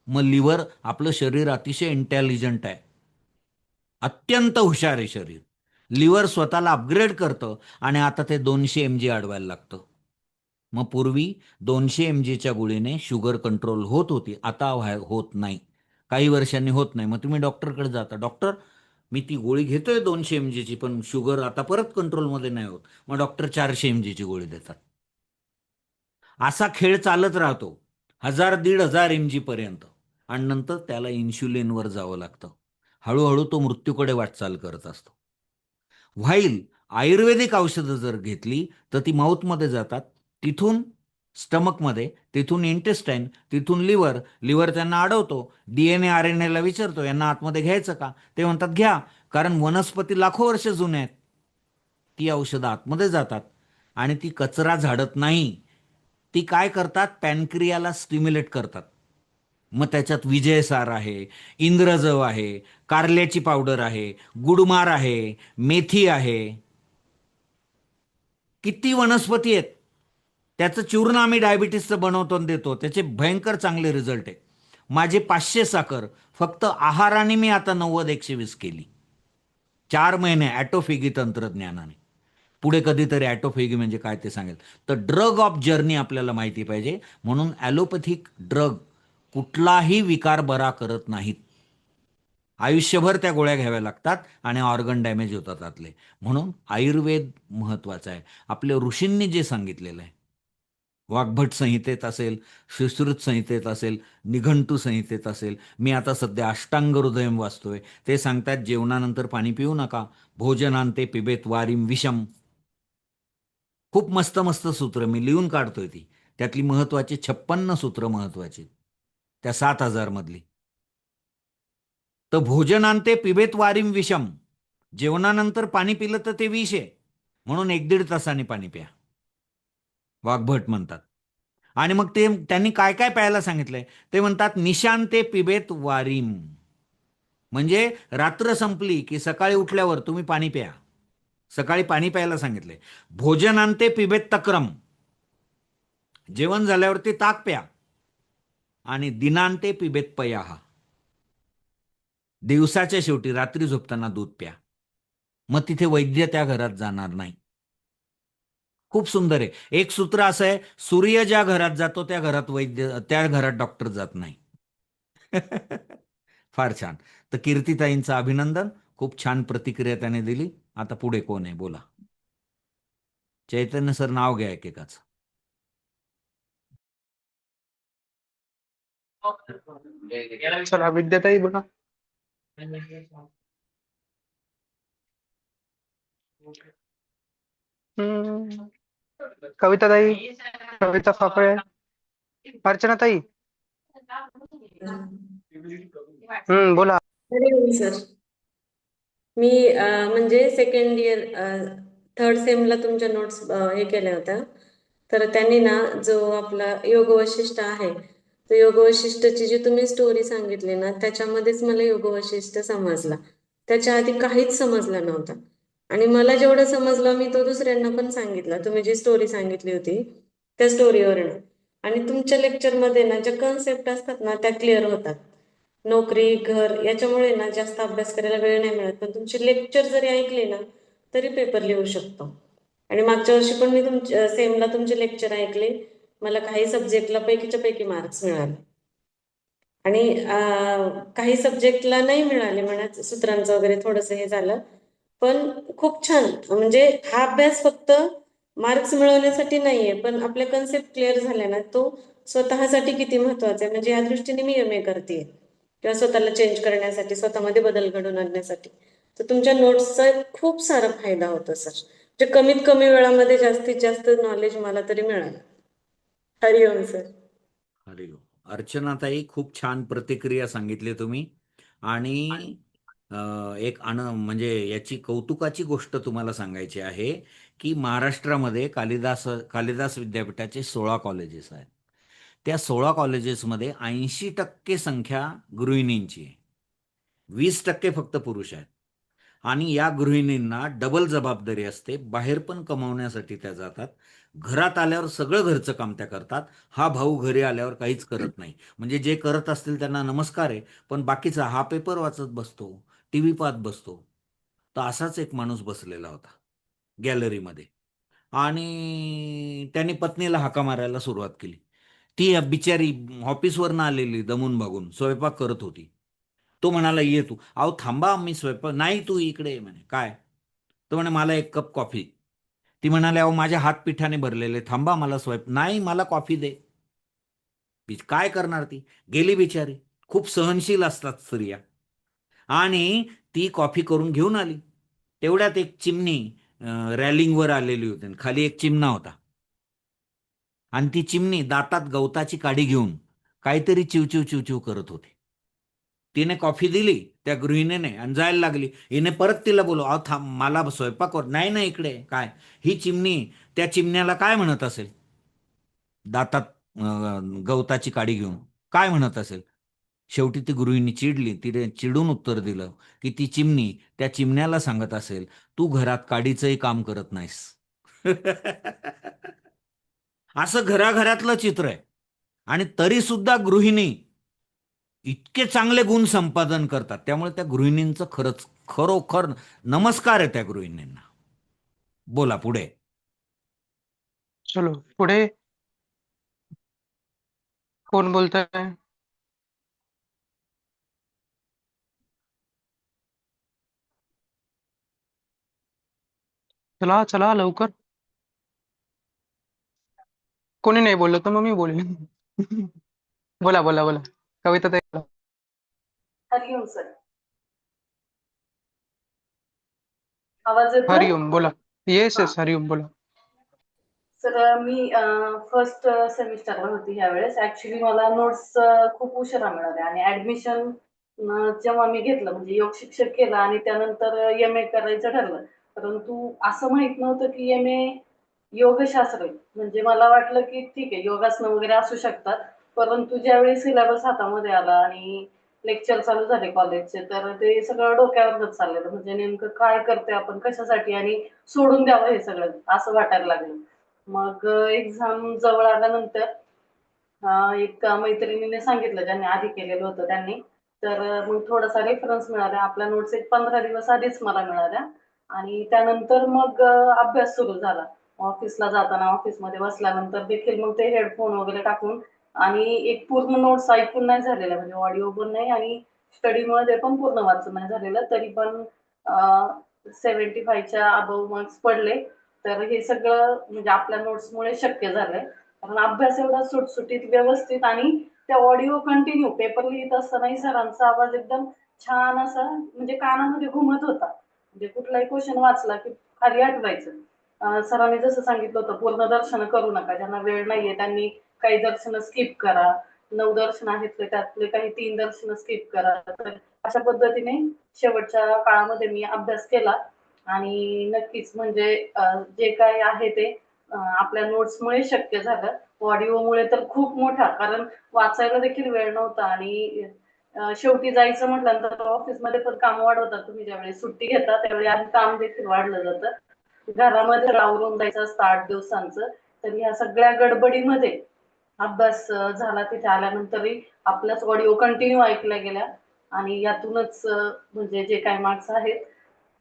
मग लिव्हर, आपलं शरीर अतिशय इंटेलिजंट आहे, अत्यंत हुशार आहे शरीर. लिव्हर स्वतःला अपग्रेड करतं आणि आता ते 200 mg अडवायला लागतं. मग पूर्वी 200 mg च्या गोळीने शुगर कंट्रोल होत होती, आता होत नाही. काही वर्षांनी होत नाही. मग तुम्ही डॉक्टरकडे जाता, डॉक्टर मी ती गोळी घेतोय 200 mg ची, पण शुगर आता परत कंट्रोलमध्ये नाही होत. मग डॉक्टर 400 mg ची गोळी देतात. असा खेळ चालत राहतो 1000-1500 mg पर्यंत आणि नंतर त्याला इन्शुलिनवर जावं लागतं. हळूहळू तो मृत्यूकडे वाटचाल करत असतो. व्हाईल आयुर्वेदिक औषधं जर घेतली तर ती माउथमध्ये जातात, तिथून स्टमकमध्ये, तिथून इंटेस्टाईन, तिथून लिव्हर त्यांना अडवतो. DNA RNA ला विचारतो, यांना आतमध्ये घ्यायचं का? ते म्हणतात घ्या, कारण वनस्पती लाखो वर्ष जुने आहेत. ती औषधं आतमध्ये जातात आणि ती कचरा झाडत नाही, ती काय करतात? पॅनक्रियाला स्टिम्युलेट करतात. मग त्याच्यात विजयसार आहे, इंद्रजव आहे, कारल्याची पावडर आहे, गुडमार आहे, मेथी आहे, किती वनस्पती आहेत. त्याचं चूर्ण आम्ही डायबिटीसचं बनवतो आणि देतो, त्याचे भयंकर चांगले रिझल्ट आहे. माझे 500 साखर फक्त आहाराने मी आता 90-120 केली, 4 महिने ॲटोफेगी तंत्रज्ञानाने. पुढे कधीतरी ॲटोफेगी म्हणजे काय ते सांगेल. तर ड्रग ऑफ जर्नी आपल्याला माहिती पाहिजे. म्हणून ॲलोपॅथिक ड्रग कुठलाही विकार बरा करत नाहीत. आयुष्यभर त्या गोळ्या घ्याव्या लागतात आणि ऑर्गन डॅमेज होतात आतले. म्हणून आयुर्वेद महत्वाचा आहे. आपल्या ऋषींनी जे सांगितलेलं आहे, वाग्भट संहितेत असेल, सुश्रुत संहितेत असेल, निघंटू संहितेत असेल, मी आता सध्या अष्टांग हृदयम वाचतोय, ते सांगतात जेवणानंतर पाणी पिऊ नका, भोजनांते पिबेत वारिम विषम. खूप मस्त मस्त सूत्र मी लिहून काढतोय ती, त्यातली महत्वाची 56 सूत्र महत्वाची, त्या 7000 मधली. तर भोजनांते पिबेत वारिम विषम, जेवणानंतर पाणी पिलं तर ते विष आहे, म्हणून 1-1.5 तासाने पाणी प्या, वाग्भट म्हणतात. आणि मग ते त्यांनी काय काय प्यायला सांगितलंय ते म्हणतात, निशांते पिबेत वारिम, म्हणजे रात्र संपली की सकाळी उठल्यावर तुम्ही पाणी प्या. सकाळी पाणी प्यायला सांगितलंय. भोजनांते पिबेत तक्रम, जेवण झाल्यावरती ताक प्या आणि दिनांते पिबेत पयाहा. दिवसाच्या शेवटी रात्री झोपताना दूध प्या. मग तिथे वैद्य त्या घरात जाणार नाही. खूप सुंदर आहे. एक सूत्र असं आहे, सूर्य ज्या घरात जातो त्या घरात वैद्य, त्या घरात डॉक्टर जात नाही. फार छान. तर कीर्तिताईंचं अभिनंदन. खूप छान प्रतिक्रिया त्याने दिली. आता पुढे कोण आहे बोला. चैतन्य सर नाव घ्या एकेकाचं. चला विद्याताई बोला. हम्म, कविताताई, कविता फाफळे, अर्चनाताई. बोला. सर मी म्हणजे सेकंड इयर थर्ड सेमला तुमच्या नोट्स हे केल्या होत्या. तर त्यांनी ना जो आपला योग वशिष्ठ आहे, तो योग वशिष्ठची जी तुम्ही स्टोरी सांगितली ना, त्याच्यामध्येच मला योग वशिष्ठ समजला. त्याच्या आधी काहीच समजलं नव्हतं. आणि मला जेवढं समजलं मी तो दुसऱ्यांना पण सांगितला. तुम्ही जी स्टोरी सांगितली होती त्या स्टोरीवरनं. आणि तुमच्या लेक्चरमध्ये ना ज्या कन्सेप्ट असतात ना त्या क्लिअर होतात. नोकरी, घर याच्यामुळे ना जास्त अभ्यास करायला वेळ नाही मिळत. पण तुमचे लेक्चर जरी ऐकले ना तरी पेपर लिहू शकतो. आणि मागच्या वर्षी पण मी तुमच्या सेमला तुमचे लेक्चर ऐकले. मला काही सब्जेक्टला पैकीच्या पैकी मार्क्स मिळाले. आणि काही सब्जेक्टला नाही मिळाले म्हणा, सूत्रांचं वगैरे थोडंसं हे झालं. पण खूप छान. म्हणजे हा अभ्यास फक्त मार्क्स मिळवण्यासाठी नाहीये, पण आपल्या कन्सेप्ट क्लिअर झाल्या ना, तो स्वतःसाठी किती महत्वाचा आहे. म्हणजे या दृष्टीने मी MA करते किंवा स्वतःला चेंज करण्यासाठी, स्वतःमध्ये बदल घडवून आणण्यासाठी. तर तुमच्या नोट्सचा खूप सारा फायदा होतो सर. म्हणजे कमीत कमी वेळामध्ये जास्तीत जास्त नॉलेज मला तरी मिळालं. हरिओम सर. हरिओम. अर्चनाताई, खूप छान प्रतिक्रिया सांगितली तुम्ही. आणि एक म्हणजे याची कौतुकाची गोष्ट तुम्हाला सांगायची आहे की महाराष्ट्रामध्ये कालिदास विद्यापीठाचे 16 कॉलेजेस आहेत. त्या 16 कॉलेजेसमध्ये 80% संख्या गृहिणींची आहे. 20% फक्त पुरुष आहेत. आणि या गृहिणींना डबल जबाबदारी असते. बाहेर पण कमावण्यासाठी त्या जातात. घरात आल्यावर सगळं घरचं काम त्या करतात. हा भाऊ घरी आल्यावर काहीच करत नाही. म्हणजे जे करत असतील त्यांना नमस्कार आहे, पण बाकीचा हा पेपर वाचत बसतो, टीव्ही पाहत बसतो. तर असाच एक माणूस बसलेला होता गॅलरीमध्ये. आणि त्यांनी पत्नीला हाका मारायला सुरुवात केली. ती बिचारी ऑफिसवरनं आलेली दमून भागून स्वयंपाक करत होती. तो म्हणाला, ये तू. अहो थांबा, मी स्वयंपाक नाही, तू इकडे ये म्हणे. काय? तो म्हणे, मला एक कप कॉफी. ती म्हणाली, अहो माझ्या हात पिठाने भरलेले, थांबा, मला नाही, मला कॉफी दे. काय करणार ती? गेली बिचारी. खूप सहनशील असतात स्त्रिया. आणि ती कॉफी करून घेऊन आली. तेवढ्यात एक चिमणी रॅलिंगवर आलेली होती. खाली एक चिमणा होता. आणि ती चिमणी दातात गवताची काडी घेऊन काहीतरी चिवचिव चिवचिव करत होती. तिने कॉफी दिली त्या गृहिणीने आणि जायला लागली. हिने परत तिला बोलव, अहो थांब, मला स्वयंपाक कर. नाही नाही, इकडे काय. ही चिमणी त्या चिमण्याला काय म्हणत असेल? दातात गवताची काडी घेऊन काय म्हणत असेल? शेवटी ती गृहिणी चिडली. तिने चिडून उत्तर दिलं की ती चिमणी त्या चिमण्याला सांगत असेल, तू घरात काडीचंही काम करत नाहीस. असं घराघरातलं चित्र आहे. आणि तरी सुद्धा गृहिणी इतके चांगले गुण संपादन करतात. त्यामुळे त्या गृहिणींचं खरंच खरोखर नमस्कार आहे त्या गृहिणींना. बोला पुढे. चलो पुढे कोण बोलतंय? चला चला लवकर. कोणी नाही बोललं तर मग मी बोलेन. बोला बोला बोला. कविताताई बोला. हरिओम सर. आवाज येतोय? हरिओम बोला. येस येस, हरिओम बोला. सर मी फर्स्ट सेमिस्टरला होती यावेळेस. ऍक्च्युली मला नोट्स खूप उशिरा मिळाले आणि ऍडमिशन जेव्हा मी घेतलं म्हणजे योग शिक्षक केलं आणि त्यानंतर MA करायचं ठरलं. परंतु असं माहित नव्हतं की MA योगशास्त्र आहे. म्हणजे मला वाटलं की ठीक आहे, योगासनं वगैरे असू शकतात. परंतु ज्यावेळी सिलेबस हातामध्ये आला आणि लेक्चर चालू झाले कॉलेजचे, तर ते सगळं डोक्यावरच चाललेलं. म्हणजे नेमकं काय करतोय आपण, कशासाठी, आणि सोडून द्यावं हे सगळं असं वाटायला लागलं. मग एक्झाम जवळ आल्यानंतर एक मैत्रिणीने सांगितलं, ज्यांनी आधी केलेलं होतं त्यांनी. तर मग थोडासा रेफरन्स मिळाला. आपल्या नोट्स एक 15 दिवस आधीच मला मिळाल्या आणि त्यानंतर मग अभ्यास सुरू झाला. ऑफिसला जाताना, ऑफिसमध्ये बसल्यानंतर देखील मग ते हेडफोन वगैरे टाकून आणि एक पूर्ण नोट्स ऐकून नाही झालेलं, म्हणजे ऑडिओ पण नाही आणि स्टडीमध्ये पण पूर्ण वाचून नाही झालेलं. तरी पण 75च्या अबोव्ह मार्क्स पडले. तर हे सगळं म्हणजे आपल्या नोट्समुळे शक्य झालंय. कारण अभ्यास एवढा सुटसुटीत, व्यवस्थित आणि त्या ऑडिओ कंटिन्यू पेपर लिहित असतानाही सरांचा आवाज एकदम छान असा म्हणजे कानामध्ये घुमत होता. म्हणजे कुठलाही क्वेश्चन वाचला की खाली आठवायचं. सरांनी जसं सांगितलं होतं, पूर्ण दर्शन करू नका. ज्यांना वेळ नाहीये त्यांनी काही दर्शन स्किप करा. 9 दर्शन आहेत त्यातले काही 3 दर्शन स्किप करा. तर अशा पद्धतीने शेवटच्या काळामध्ये मी अभ्यास केला आणि नक्कीच म्हणजे जे काही आहे ते आपल्या नोट्समुळे शक्य झालं. ऑडिओमुळे तर खूप मोठा, कारण वाचायला देखील वेळ नव्हता आणि शेवटी जायचं म्हटल्यानंतर ऑफिसमध्ये पण काम वाढवतात. तुम्ही ज्यावेळी सुट्टी घेता त्यावेळी आधी काम देखील वाढलं जातं. घरामध्ये आवरून जायचं असतं 8 दिवसांचं. तर ह्या सगळ्या गडबडीमध्ये अभ्यास झाला. तिथे आल्यानंतरही आपल्याच ऑडिओ कंटिन्यू ऐकल्या गेल्या आणि यातूनच म्हणजे जे काही मार्क्स आहेत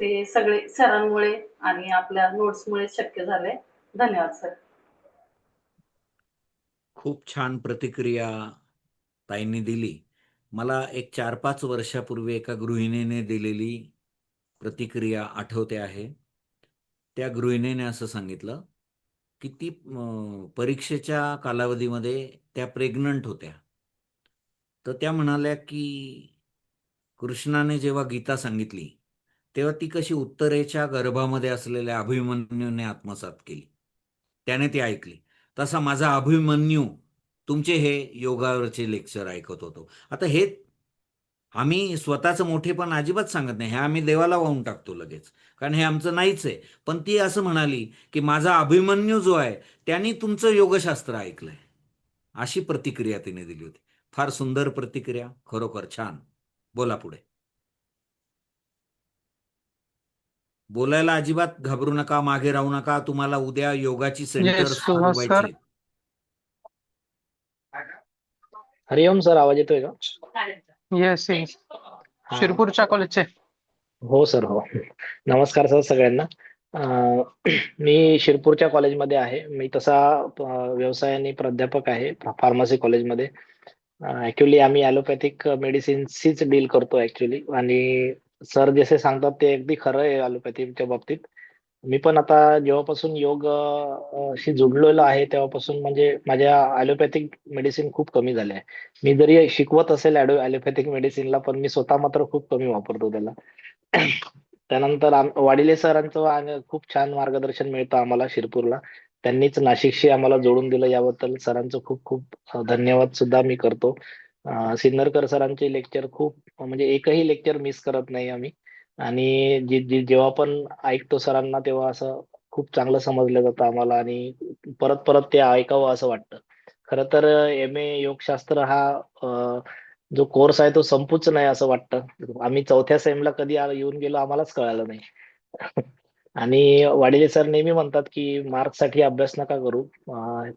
ते सगळे सरांमुळे आणि आपल्या नोट्समुळे शक्य झाले. धन्यवाद सर. खूप छान प्रतिक्रिया ताईंनी दिली. मला एक 4-5 वर्षापूर्वी एका गृहिणीने दिलेली प्रतिक्रिया आठवते आहे. त्या गृहिणीने असं सांगितलं, की ती परीक्षेच्या कालावधीमध्ये त्या प्रेग्नंट होत्या. तर त्या म्हणाल्या, की कृष्णाने जेव्हा गीता सांगितली, तेव्हा ती कशी उत्तरेच्या गर्भामध्ये असलेल्या अभिमन्यूने आत्मसात केली. त्याने ती ऐकली. तसा माझा अभिमन्यू तुमचे हे योगावरचे लेक्चर ऐकत होतो. आता हे आम्ही स्वतःचं मोठेपण अजिबात सांगत नाही. हे आम्ही देवाला वाहून टाकतो लगेच. कारण हे आमचं नाहीच आहे. पण ती असं म्हणाली, की माझा अभिमन्यू जो आहे, त्यांनी तुमचं योगशास्त्र ऐकलंय. अशी प्रतिक्रिया तिने दिली होती. फार सुंदर प्रतिक्रिया, खरोखर छान. बोला पुढे. बोलायला अजिबात घाबरू नका, मागे राहू नका. तुम्हाला उद्या योगाची सेंटर येस सुरू सुहास व्हायची सर. आहेत. हरिओम सर, आवाज येतोय का? Yes yes. हा. शिरपूरच्या कॉलेजचे. हो सर, हो. नमस्कार सर सगळ्यांना. अं, मी शिरपूरच्या कॉलेजमध्ये आहे. मी तसा व्यवसायाने प्राध्यापक आहे फार्मसी कॉलेजमध्ये. ऍक्च्युली आम्ही ॲलोपॅथिक मेडिसिन्सशीच डील करतो ऍक्च्युली, आणि सर जसे सांगतात ते अगदी खरं आहे ॲलोपॅथीच्या बाबतीत. मी पण आता जेव्हापासून योग शी जुडलेलो आहे तेव्हापासून म्हणजे माझ्या ॲलोपॅथिक मेडिसिन खूप कमी झाल्या आहे. मी जरी शिकवत असेल ॲलोपॅथिक मेडिसिनला, पण मी स्वतः मात्र खूप कमी वापरतो त्याला. त्यानंतर वाडिले सरांचं खूप छान मार्गदर्शन मिळतं आम्हाला शिरपूरला. त्यांनीच नाशिकशी आम्हाला जोडून दिलं, याबद्दल सरांचं खूप खूप धन्यवाद सुद्धा मी करतो. सिन्नरकर सरांचे लेक्चर खूप म्हणजे एकही लेक्चर मिस करत नाही आम्ही. आणि जेव्हा पण ऐकतो सरांना तेव्हा असं खूप चांगलं समजलं जातं आम्हाला, आणि परत परत ते ऐकावं असं वाटतं. खरं तर MA योगशास्त्र हा जो कोर्स आहे तो संपूच नाही असं वाटतं. आम्ही 4थ्या सेमला कधी येऊन गेलो आम्हालाच कळालं नाही. आणि वाडिले सर नेहमी म्हणतात की मार्क्ससाठी अभ्यास नका करू,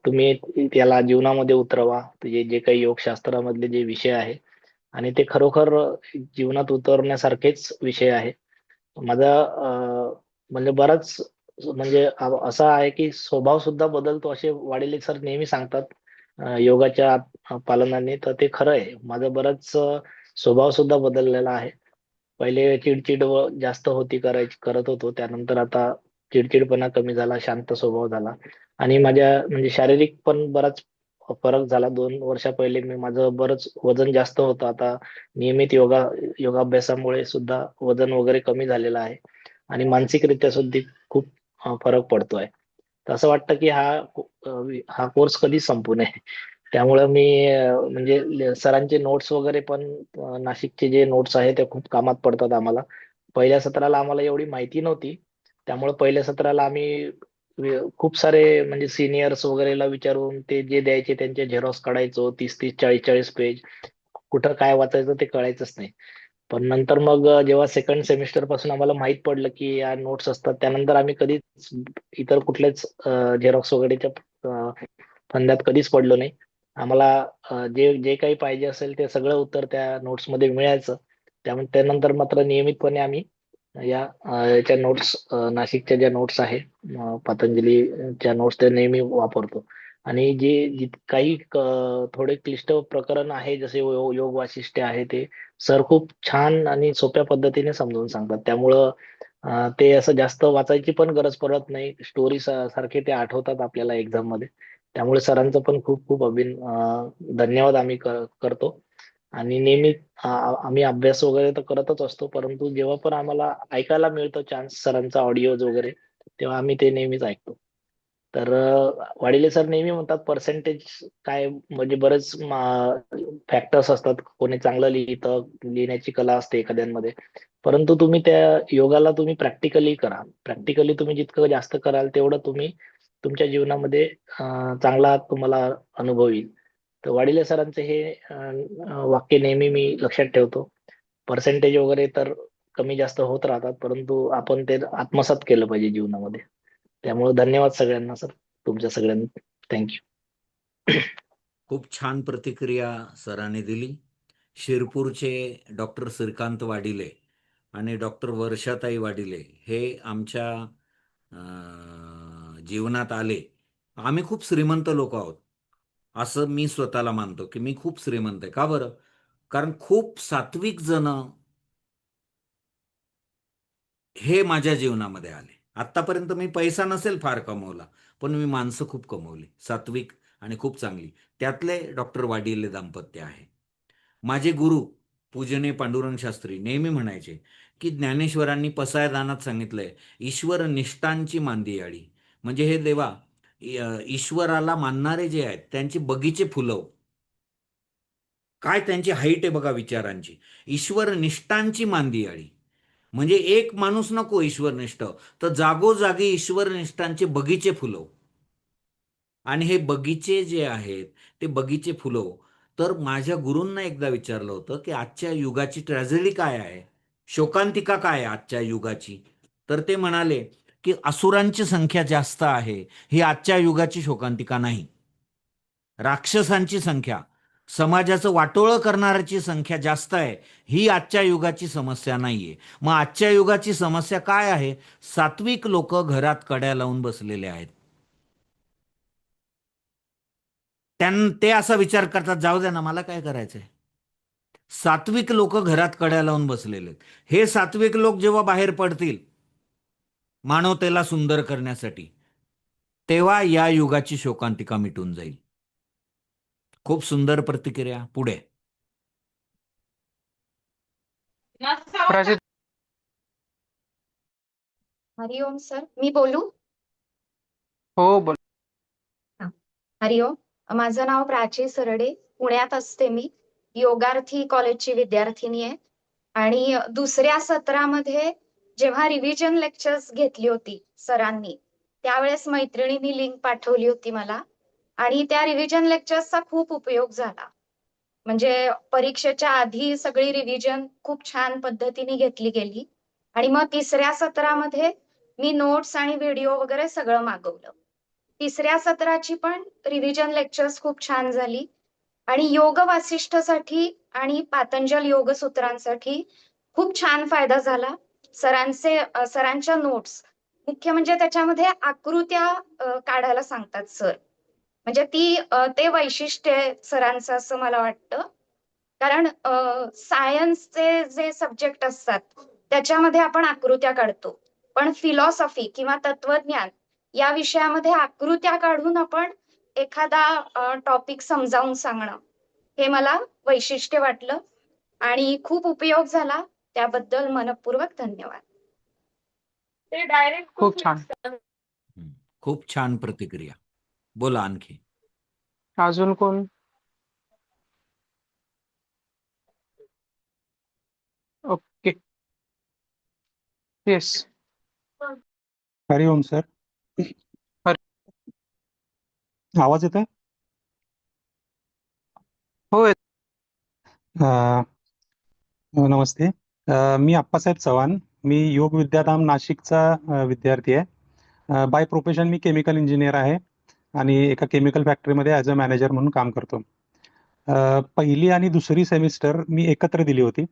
तुम्ही त्याला जीवनामध्ये उतरवा. जे जे काही योगशास्त्रामधले जे विषय आहे आणि ते खरोखर जीवनात उतरण्यासारखेच विषय आहे. माझा म्हणजे बराच म्हणजे असा आहे की स्वभाव सुद्धा बदलतो असे वाडिले सर नेहमी सांगतात योगाच्या पालनाने. तर ते खरं आहे. माझा बराच स्वभाव सुद्धा बदललेला आहे. पहिले चिडचिड जास्त होती करत होतो, त्यानंतर आता चिडचिडपणा कमी झाला, शांत स्वभाव झाला. आणि माझ्या म्हणजे शारीरिक पण बराच फरक झाला. 2 वर्षा पहिले माझं बरंच वजन जास्त होतं, आता नियमित योगाभ्यासामुळे सुद्धा वजन वगैरे कमी झालेलं आहे. आणि मानसिकरित्या सुद्धा खूप फरक पडतोय. तर असं वाटतं की हा कोर्स कधीच संपू नये. त्यामुळं मी म्हणजे सरांचे नोट्स वगैरे पण नाशिकचे जे नोट्स आहेत ते खूप कामात पडतात आम्हाला. पहिल्या सत्राला आम्हाला एवढी माहिती नव्हती, त्यामुळे पहिल्या सत्राला आम्ही खूप सारे म्हणजे सिनियर्स वगैरेला विचारून ते जे द्यायचे त्यांचे झेरॉक्स काढायचो. 30-30, 40-40 पेज. कुठं काय वाचायचं ते कळायचंच नाही. पण नंतर मग जेव्हा सेकंड सेमिस्टर पासून आम्हाला माहित पडलं की या नोट्स असतात, त्यानंतर आम्ही कधीच इतर कुठल्याच झेरॉक्स वगैरेच्या फंद्यात कधीच पडलो नाही. आम्हाला जे जे काही पाहिजे असेल ते सगळं उत्तर त्या नोट्समध्ये मिळायचं. त्यामुळे त्यानंतर मात्र नियमितपणे आम्ही याच्या नोट्स, नाशिकच्या ज्या नोट्स आहे, पतंजलीच्या नोट्स, ते नेहमी वापरतो. आणि काही थोडे क्लिष्ट प्रकरण आहे, जसे योग वाशिष्ठ आहे, ते सर खूप छान आणि सोप्या पद्धतीने समजावून सांगतात. त्यामुळं ते असं जास्त वाचायची पण गरज पडत नाही. स्टोरी सारखे ते आठवतात आपल्याला एक्झाम मध्ये. त्यामुळे सरांचं पण खूप खूप धन्यवाद आम्ही करतो. आणि नेहमी आम्ही अभ्यास वगैरे तर करतच असतो, परंतु जेव्हा पण आम्हाला ऐकायला मिळतो चान्स सरांचा ऑडिओज वगैरे, तेव्हा आम्ही ते नेहमीच ऐकतो. तर वाडिले सर नेहमी म्हणतात पर्सेंटेज काय, म्हणजे बरेच फॅक्टर्स असतात. कोणी चांगलं लिहितं, लिहिण्याची कला असते एखाद्यांमध्ये, परंतु तुम्ही त्या योगाला तुम्ही प्रॅक्टिकली करा. प्रॅक्टिकली तुम्ही जितकं जास्त कराल तेवढं तुम्ही तुमच्या जीवनामध्ये चांगला तुम्हाला अनुभव येईल. तर वाडिले सरांचे हे वाक्य नेहमी मी लक्षात ठेवतो. पर्सेंटेज वगैरे तर कमी जास्त होत राहतात, परंतु आपण ते आत्मसात केलं पाहिजे जीवनामध्ये. त्यामुळे धन्यवाद सगळ्यांना सर, तुमच्या सगळ्यांना. थँक्यू. खूप छान प्रतिक्रिया सरांनी दिली. शिरपूरचे डॉक्टर श्रीकांत वाडिले आणि डॉक्टर वर्षाताई वाडिले हे आमच्या जीवनात आले. आम्ही खूप श्रीमंत लोक आहोत, असं मी स्वतःला मानतो की मी खूप श्रीमंत आहे. का बरं? कारण खूप सात्विक जण हे माझ्या जीवनामध्ये आले. आतापर्यंत मी पैसा नसेल फार कमवला, पण मी माणसं खूप कमवली, सात्विक आणि खूप चांगली. त्यातले डॉक्टर वाडिले दाम्पत्य आहे. माझे गुरु पूजनीय पांडुरंग शास्त्री नेहमी म्हणायचे की ज्ञानेश्वरांनी पसायदानात सांगितलंय, ईश्वर निष्ठांची मांदियाळी. म्हणजे हे देवा, ईश्वराला मानणारे जे आहेत त्यांची बगीचे फुलव. काय त्यांची हाईट आहे बघा विचारांची. ईश्वर निष्ठांची मांदियाळी. म्हणजे एक माणूस नको ईश्वरनिष्ठ, तर जागोजागी ईश्वरनिष्ठांचे बगीचे फुलव. आणि हे बगीचे जे आहेत ते बगीचे फुलव. तर माझ्या गुरूंना एकदा विचारलं होतं की आजच्या युगाची ट्रॅजेडी काय आहे, शोकांतिका काय आहे आजच्या युगाची. तर ते म्हणाले की असुरांची संख्या जास्त आहे, ही आजच्या युगाची शोकांतिका नाही. राक्षसांची संख्या, समाजाचं वाटोळं करणाऱ्याची संख्या जास्त आहे, ही आजच्या युगाची समस्या नाहीये. मग आजच्या युगाची समस्या काय आहे? सात्विक लोक घरात कड्या लावून बसलेले आहेत. ते असा विचार करतात, जाऊ द्या ना, मला काय करायचंय. सात्विक लोक घरात कड्या लावून बसलेले आहेत. हे सात्विक लोक जेव्हा बाहेर पडतील मानवतेला सुंदर करण्यासाठी, तेव्हा या युगाची शोकांतिका मिटून जाईल. खूप सुंदर प्रतिक्रिया. पुढे प्राची, हरिओम सर, मी बोलू? हो बोल. हा. हरिओम. माझं नाव प्राची सरडे, पुण्यात असते मी. योगार्थी कॉलेजची विद्यार्थिनी आहे. आणि दुसऱ्या सत्रामध्ये जेव्हा रिव्हिजन लेक्चर्स घेतली होती सरांनी, त्यावेळेस मैत्रिणींनी लिंक पाठवली होती मला, आणि त्या रिव्हिजन लेक्चर्सचा खूप उपयोग झाला. म्हणजे परीक्षेच्या आधी सगळी रिव्हिजन खूप छान पद्धतीने घेतली गेली. आणि मग तिसऱ्या सत्रामध्ये मी नोट्स आणि व्हिडिओ वगैरे सगळं मागवलं. तिसऱ्या सत्राची पण रिव्हिजन लेक्चर्स खूप छान झाली. आणि योग वासिष्ठसाठी आणि पातंजल योग सूत्रांसाठी खूप छान फायदा झाला. सरांच्या नोट्स, मुख्य म्हणजे त्याच्यामध्ये आकृत्या काढायला सांगतात सर. म्हणजे ते वैशिष्ट्य आहे सरांचं असं मला वाटतं. कारण सायन्सचे जे सब्जेक्ट असतात त्याच्यामध्ये आपण आकृत्या काढतो, पण फिलॉसॉफी किंवा तत्वज्ञान या विषयामध्ये आकृत्या काढून आपण एखादा टॉपिक समजावून सांगणं, हे मला वैशिष्ट्य वाटलं आणि खूप उपयोग झाला. त्याबद्दल मनपूर्वक धन्यवाद. खूप छान. खूप छान प्रतिक्रिया. बोला आणखी. अजून कोण? ओके. येस. हरिओम सर. आवाज येत आहे? हो. नमस्ते. मी अप्पासाहेब चव्हाण. मी योग विद्याधाम नाशिकचा विद्यार्थी आहे. By profession me chemical engineer आहे आणि एका केमिकल फॅक्टरीमध्ये ॲज अ मॅनेजर म्हणून काम करतो. पहिली आणि दुसरी सेमिस्टर मी एकत्र दिली होती.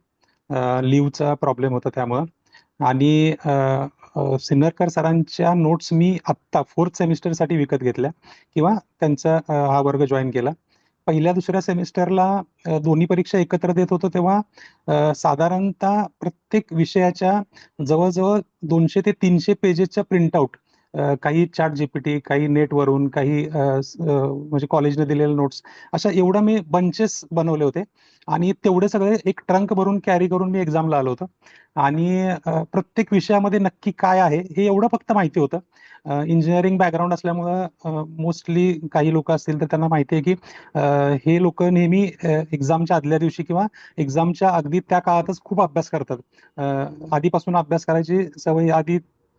लीवचा प्रॉब्लेम होता त्यामुळं. आणि सिन्नरकर सरांच्या नोट्स मी आत्ता 4th सेमिस्टरसाठी विकत घेतल्या किंवा त्यांचा हा वर्ग जॉईन केला. पहिल्या दुसऱ्या सेमिस्टरला दोन्ही परीक्षा एकत्र देत होतो तेव्हा साधारणतः प्रत्येक विषयाच्या जवळजवळ 200 ते 300 पेजेसच्या प्रिंटआउट, काही चॅट जीपीटी, काही नेटवरून, काही म्हणजे कॉलेजने दिलेले नोट्स, अशा एवढा मी बंचेस बनवले होते आणि तेवढे सगळे एक ट्रंक भरून कॅरी करून मी एक्झामला आलो होतो. आणि प्रत्येक विषयामध्ये नक्की काय आहे हे एवढं फक्त माहिती होतं. इंजिनिअरिंग बॅकग्राऊंड असल्यामुळं मोस्टली काही लोक असतील तर त्यांना माहिती आहे की हे लोक नेहमी एक्झामच्या आदल्या दिवशी किंवा एक्झामच्या अगदी त्या काळातच खूप अभ्यास करतात. आधीपासून अभ्यास करायची सवय आधी,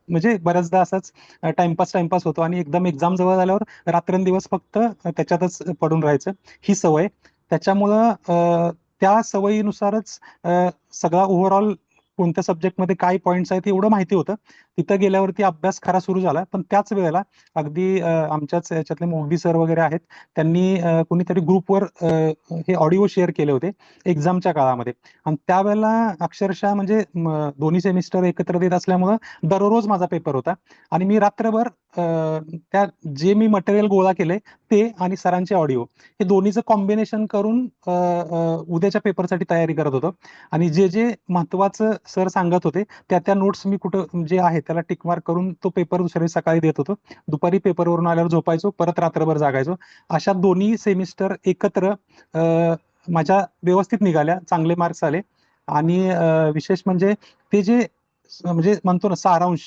म्हणजे बऱ्याचदा असाच टाइमपास होतो आणि एकदम एक्झाम जवळ झाल्यावर रात्रंदिवस फक्त त्याच्यातच पडून राहायचं, ही सवय. त्याच्यामुळं त्या सवयीनुसारच सगळा ओव्हरऑल कोणत्या सब्जेक्टमध्ये काय पॉईंट्स आहेत एवढं माहिती होतं. तिथं गेल्यावरती अभ्यास खरा सुरू झाला. पण त्याच वेळेला अगदी आमच्याच याच्यातले मोगदी सर वगैरे आहेत, त्यांनी कोणीतरी ग्रुपवर हे ऑडिओ शेअर केले होते एक्झामच्या काळामध्ये. आणि त्यावेळेला अक्षरशः म्हणजे दोन्ही सेमिस्टर एकत्र देत असल्यामुळं दररोज माझा पेपर होता आणि मी रात्रभर त्या जे मी मटेरियल गोळा केले ते आणि सरांचे ऑडिओ हे दोन्हीचं कॉम्बिनेशन करून उद्याच्या पेपरसाठी तयारी करत होतो. आणि जे जे महत्वाचं सर सांगत होते त्या नोट्स मी कुठं जे आहे त्याला टिकमार्क करून तो पेपर दुसऱ्या सकाळी देत होतो. दुपारी पेपरवरून आल्यावर झोपायचो, परत रात्रभर जागायचो. अशा दोन्ही सेमिस्टर एकत्र माझ्या व्यवस्थित निघाल्या, चांगले मार्क्स आले. आणि विशेष म्हणजे ते जे म्हणजे म्हणतो ना सारांश,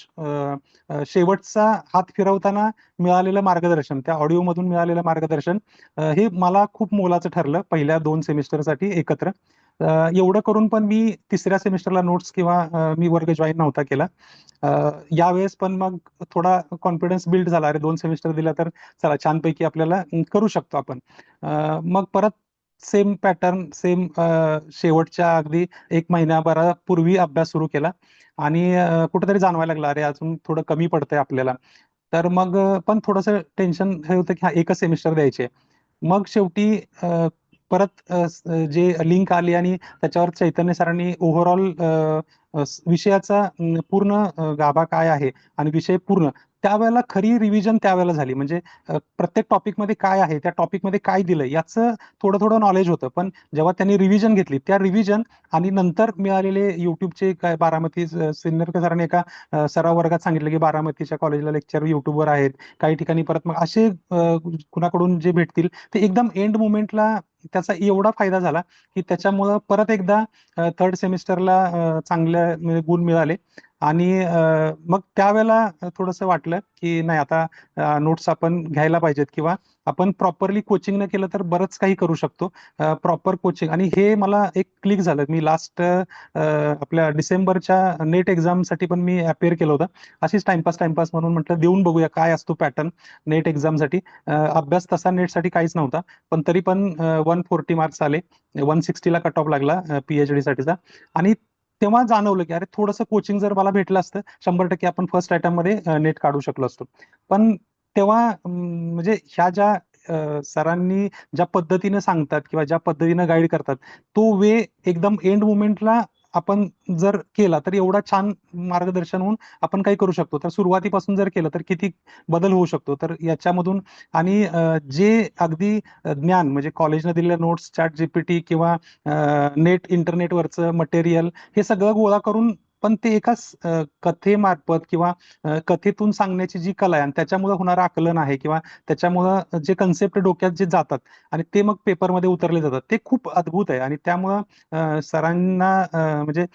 शेवटचा हात फिरवताना मिळालेलं मार्गदर्शन, त्या ऑडिओ मधून मिळालेलं मार्गदर्शन हे मला खूप मोलाचं ठरलं पहिल्या 2 सेमिस्टरसाठी एकत्र. एवढं करून पण मी तिसऱ्या सेमिस्टरला नोट्स किंवा मी वर्ग जॉईन नव्हता केला. यावेळेस पण मग थोडा कॉन्फिडन्स बिल्ड झाला, अरे 2 सेमिस्टर दिला तर चला छानपैकी आपल्याला करू शकतो आपण. मग परत सेम पॅटर्न, सेम शेवटच्या अगदी 1 महिन्याभरापूर्वी अभ्यास सुरू केला आणि कुठेतरी जाणवायला लागला, अरे अजून थोडं कमी पडतंय आपल्याला. तर मग पण थोडंसं टेन्शन हे होतं की हा एकच सेमिस्टर द्यायचे. मग शेवटी परत जे लिंक आली आणि त्याच्यावर चैतन्य सरांनी ओव्हरऑल विषयाचा पूर्ण गाभा काय आहे आणि विषय पूर्ण, त्यावेळेला खरी रिव्हिजन त्यावेळेला झाली. म्हणजे प्रत्येक टॉपिकमध्ये काय आहे, त्या टॉपिकमध्ये काय दिलंय याचं थोडं थोडं नॉलेज होतं. पण जेव्हा त्यांनी रिव्हिजन घेतली, त्या रिव्हिजन आणि नंतर मिळालेले युट्यूबचे काय बारामती सिन्नरकर सरांनी एका सराव वर्गात सांगितलं की बारामतीच्या कॉलेजला लेक्चर युट्यूबवर आहेत, काही ठिकाणी परत मग असे कुणाकडून जे भेटतील ते एकदम एंड मोमेंटला त्याचा एवढा फायदा झाला की त्याच्यामुळं परत एकदा 3rd सेमिस्टरला चांगले म्हणजे गुण मिळाले. आणि मग त्यावेळेला थोडंसं वाटलं की नाही आता नोट्स आपण घ्यायला पाहिजेत किंवा आपण प्रॉपरली कोचिंग न केलं तर बरंच काही करू शकतो. प्रॉपर कोचिंग, आणि हे मला एक क्लिक झालं. मी लास्ट आपल्या डिसेंबरच्या नेट एक्झामसाठी पण मी अपेअर केलं होतं. अशीच टाइमपास म्हणून म्हटलं देऊन बघूया काय असतो पॅटर्न नेट एक्झामसाठी. अभ्यास तसा नेटसाठी काहीच नव्हता, पण तरी पण 140 मार्क्स आले. 160ला कट ऑफ लागला PhD साठीचा. आणि तेव्हा जाणवलं की अरे थोडंसं कोचिंग जर मला भेटलं असतं 100% आपण फर्स्ट अटेम्प्ट मध्ये नेट काढू शकलो असतो. पण तेव्हा म्हणजे ह्या ज्या सरांनी ज्या पद्धतीने सांगतात किंवा ज्या पद्धतीने गाईड करतात, तो वे एकदम एंड मोमेंटला आपण जर केला तर एवढा छान मार्गदर्शन होऊन आपण काही करू शकतो. तर सुरुवातीपासून जर केलं तर किती बदल होऊ शकतो. तर याच्यामधून आणि जे अगदी ज्ञान म्हणजे कॉलेजने दिलेल्या नोट्स, चॅट जीपीटी किंवा नेट इंटरनेटवरचं मटेरियल हे सगळं गोळा करून पण ते एकाच कथेमार्फत किंवा कथेतून सांगण्याची जी कला आहे आणि त्याच्यामुळे होणारं आकलन आहे किंवा त्याच्यामुळं जे कन्सेप्ट डोक्यात जे जातात आणि ते मग पेपरमध्ये उतरले जातात, ते खूप अद्भुत आहे. आणि त्यामुळं सरांना म्हणजे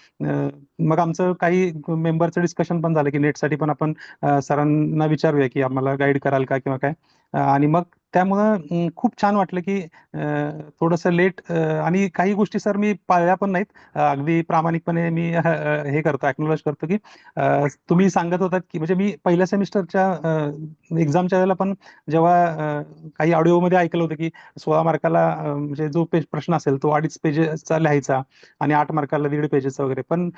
मग आमचं काही मेंबरचं डिस्कशन पण झालं की नेटसाठी पण आपण सरांना विचारूया की आम्हाला गाईड कराल का किंवा काय. आणि मग त्यामुळं खूप छान वाटलं की थोडंसं लेट आणि काही गोष्टी सर मी पाळल्या पण नाहीत. अगदी प्रामाणिकपणे मी हे करतो, अॅक्नॉलेज करतो की तुम्ही सांगत होतात की म्हणजे मी पहिल्या सेमिस्टरच्या एक्झामच्या वेळेला पण जेव्हा काही ऑडिओमध्ये ऐकलं होतं की 16 मार्काला म्हणजे जो प्रश्न असेल तो 2.5 पेजेसचा लिहायचा आणि 8 मार्काला 1.5 पेजेसचा वगैरे. पण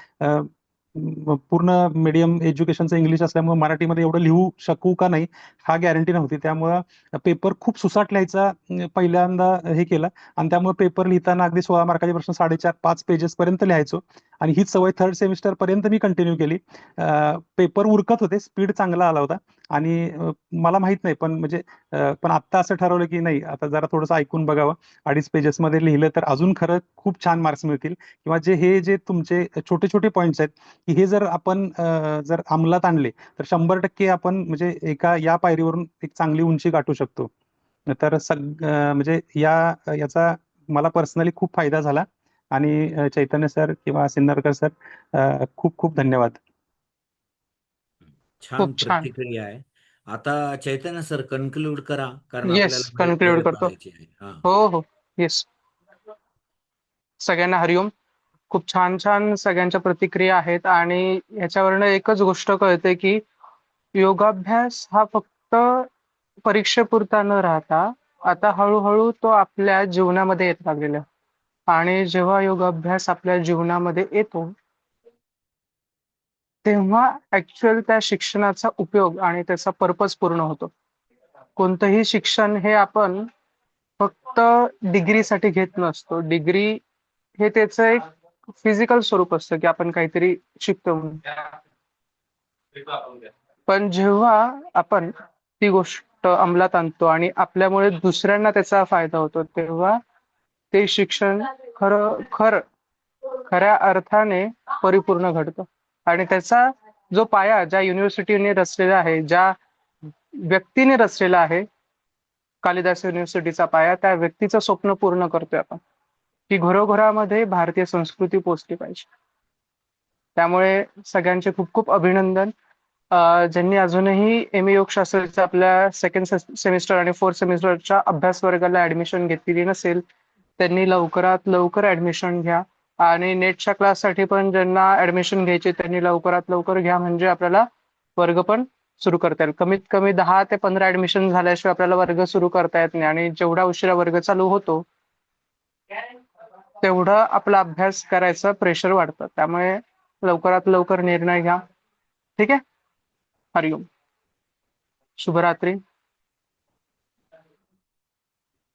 पूर्ण मीडियम एज्युकेशनचं इंग्लिश असल्यामुळे मराठीमध्ये एवढं लिहू शकू का नाही हा गॅरंटी नव्हती. त्यामुळं पेपर खूप सुसाट लिहायचा पहिल्यांदा हे केलं आणि त्यामुळे पेपर लिहिताना अगदी 16 मार्काचे प्रश्न 4.5-5 पेजेस पर्यंत लिहायचो आणि हीच सवय थर्ड सेमिस्टर पर्यंत मी कंटिन्यू केली. पेपर उरकत होते, स्पीड चांगला आला होता आणि मला माहित नाही पण म्हणजे पण आत्ता असं ठरवलं की नाही, आता जरा थोडंसं ऐकून बघावं. 2.5 पेजेसमध्ये लिहिलं तर अजून खरं खूप छान मार्क्स मिळतील किंवा हे जे तुमचे छोटे छोटे पॉईंट्स आहेत की हे जर आपण जर अंमलात आणले तर 100% आपण म्हणजे एका या पायरीवरून एक चांगली उंची गाठू शकतो. तर म्हणजे याचा मला पर्सनली खूप फायदा झाला आणि चैतन्य सर किंवा सिन्नरकर सर खूप खूप धन्यवाद. छान खूप छान. प्रतिक्रिया आहे. आता चैतन्य सर कन्क्लूड करा, कारण येस, आपल्याला कन्क्लूड वेळ करतो. पाहायची आहे. हा. हो, येस. सगळ्यांना हरिओम. खूप छान छान सगळ्यांच्या प्रतिक्रिया आहेत आणि याच्यावरनं एकच गोष्ट कळते की योगाभ्यास हा फक्त परीक्षेपुरता न राहता आता हळूहळू तो आपल्या जीवनामध्ये येत लागलेला आहे. आणि जेव्हा योगाभ्यास आपल्या जीवनामध्ये येतो तेव्हा ऍक्च्युअल त्या शिक्षणाचा उपयोग आणि त्याचा पर्पज पूर्ण होतो. कोणतंही शिक्षण हे आपण फक्त डिग्रीसाठी घेत नसतो. डिग्री हे त्याचं एक फिजिकल स्वरूप असतं की आपण काहीतरी शिकतो म्हणून. पण जेव्हा आपण ती गोष्ट अंमलात आणतो आणि आपल्यामुळे दुसऱ्यांना त्याचा फायदा होतो तेव्हा ते शिक्षण खऱ्या अर्थाने परिपूर्ण घडतं. आणि त्याचा जो पाया ज्या युनिव्हर्सिटीने रचलेला आहे, ज्या व्यक्तीने रचलेला आहे, कालिदास युनिव्हर्सिटीचा पाया, त्या व्यक्तीचं स्वप्न पूर्ण करतोय आपण की घरोघरामध्ये भारतीय संस्कृती पोचली पाहिजे. त्यामुळे सगळ्यांचे खूप खूप अभिनंदन. ज्यांनी अजूनही एम ए योगशास्त्राच्या आपल्या सेकंड सेमिस्टर आणि फोर्थ सेमिस्टरच्या अभ्यास वर्गाला ऍडमिशन घेतलेली नसेल त्यांनी लवकरात लवकर ऍडमिशन घ्या आणि नेटच्या क्लाससाठी पण ज्यांना ऍडमिशन घ्यायची त्यांनी लवकरात लवकर घ्या, म्हणजे आपल्याला वर्ग पण सुरू करता येईल. कमीत कमी 10 ते 15 ऍडमिशन झाल्याशिवाय आपल्याला वर्ग सुरू करता येत नाही आणि जेवढा उशिरा वर्ग चालू होतो तेवढा आपला अभ्यास करायचं प्रेशर वाढतं. त्यामुळे लवकरात लवकर निर्णय घ्या. ठीक आहे. हरिओम. शुभरात्री.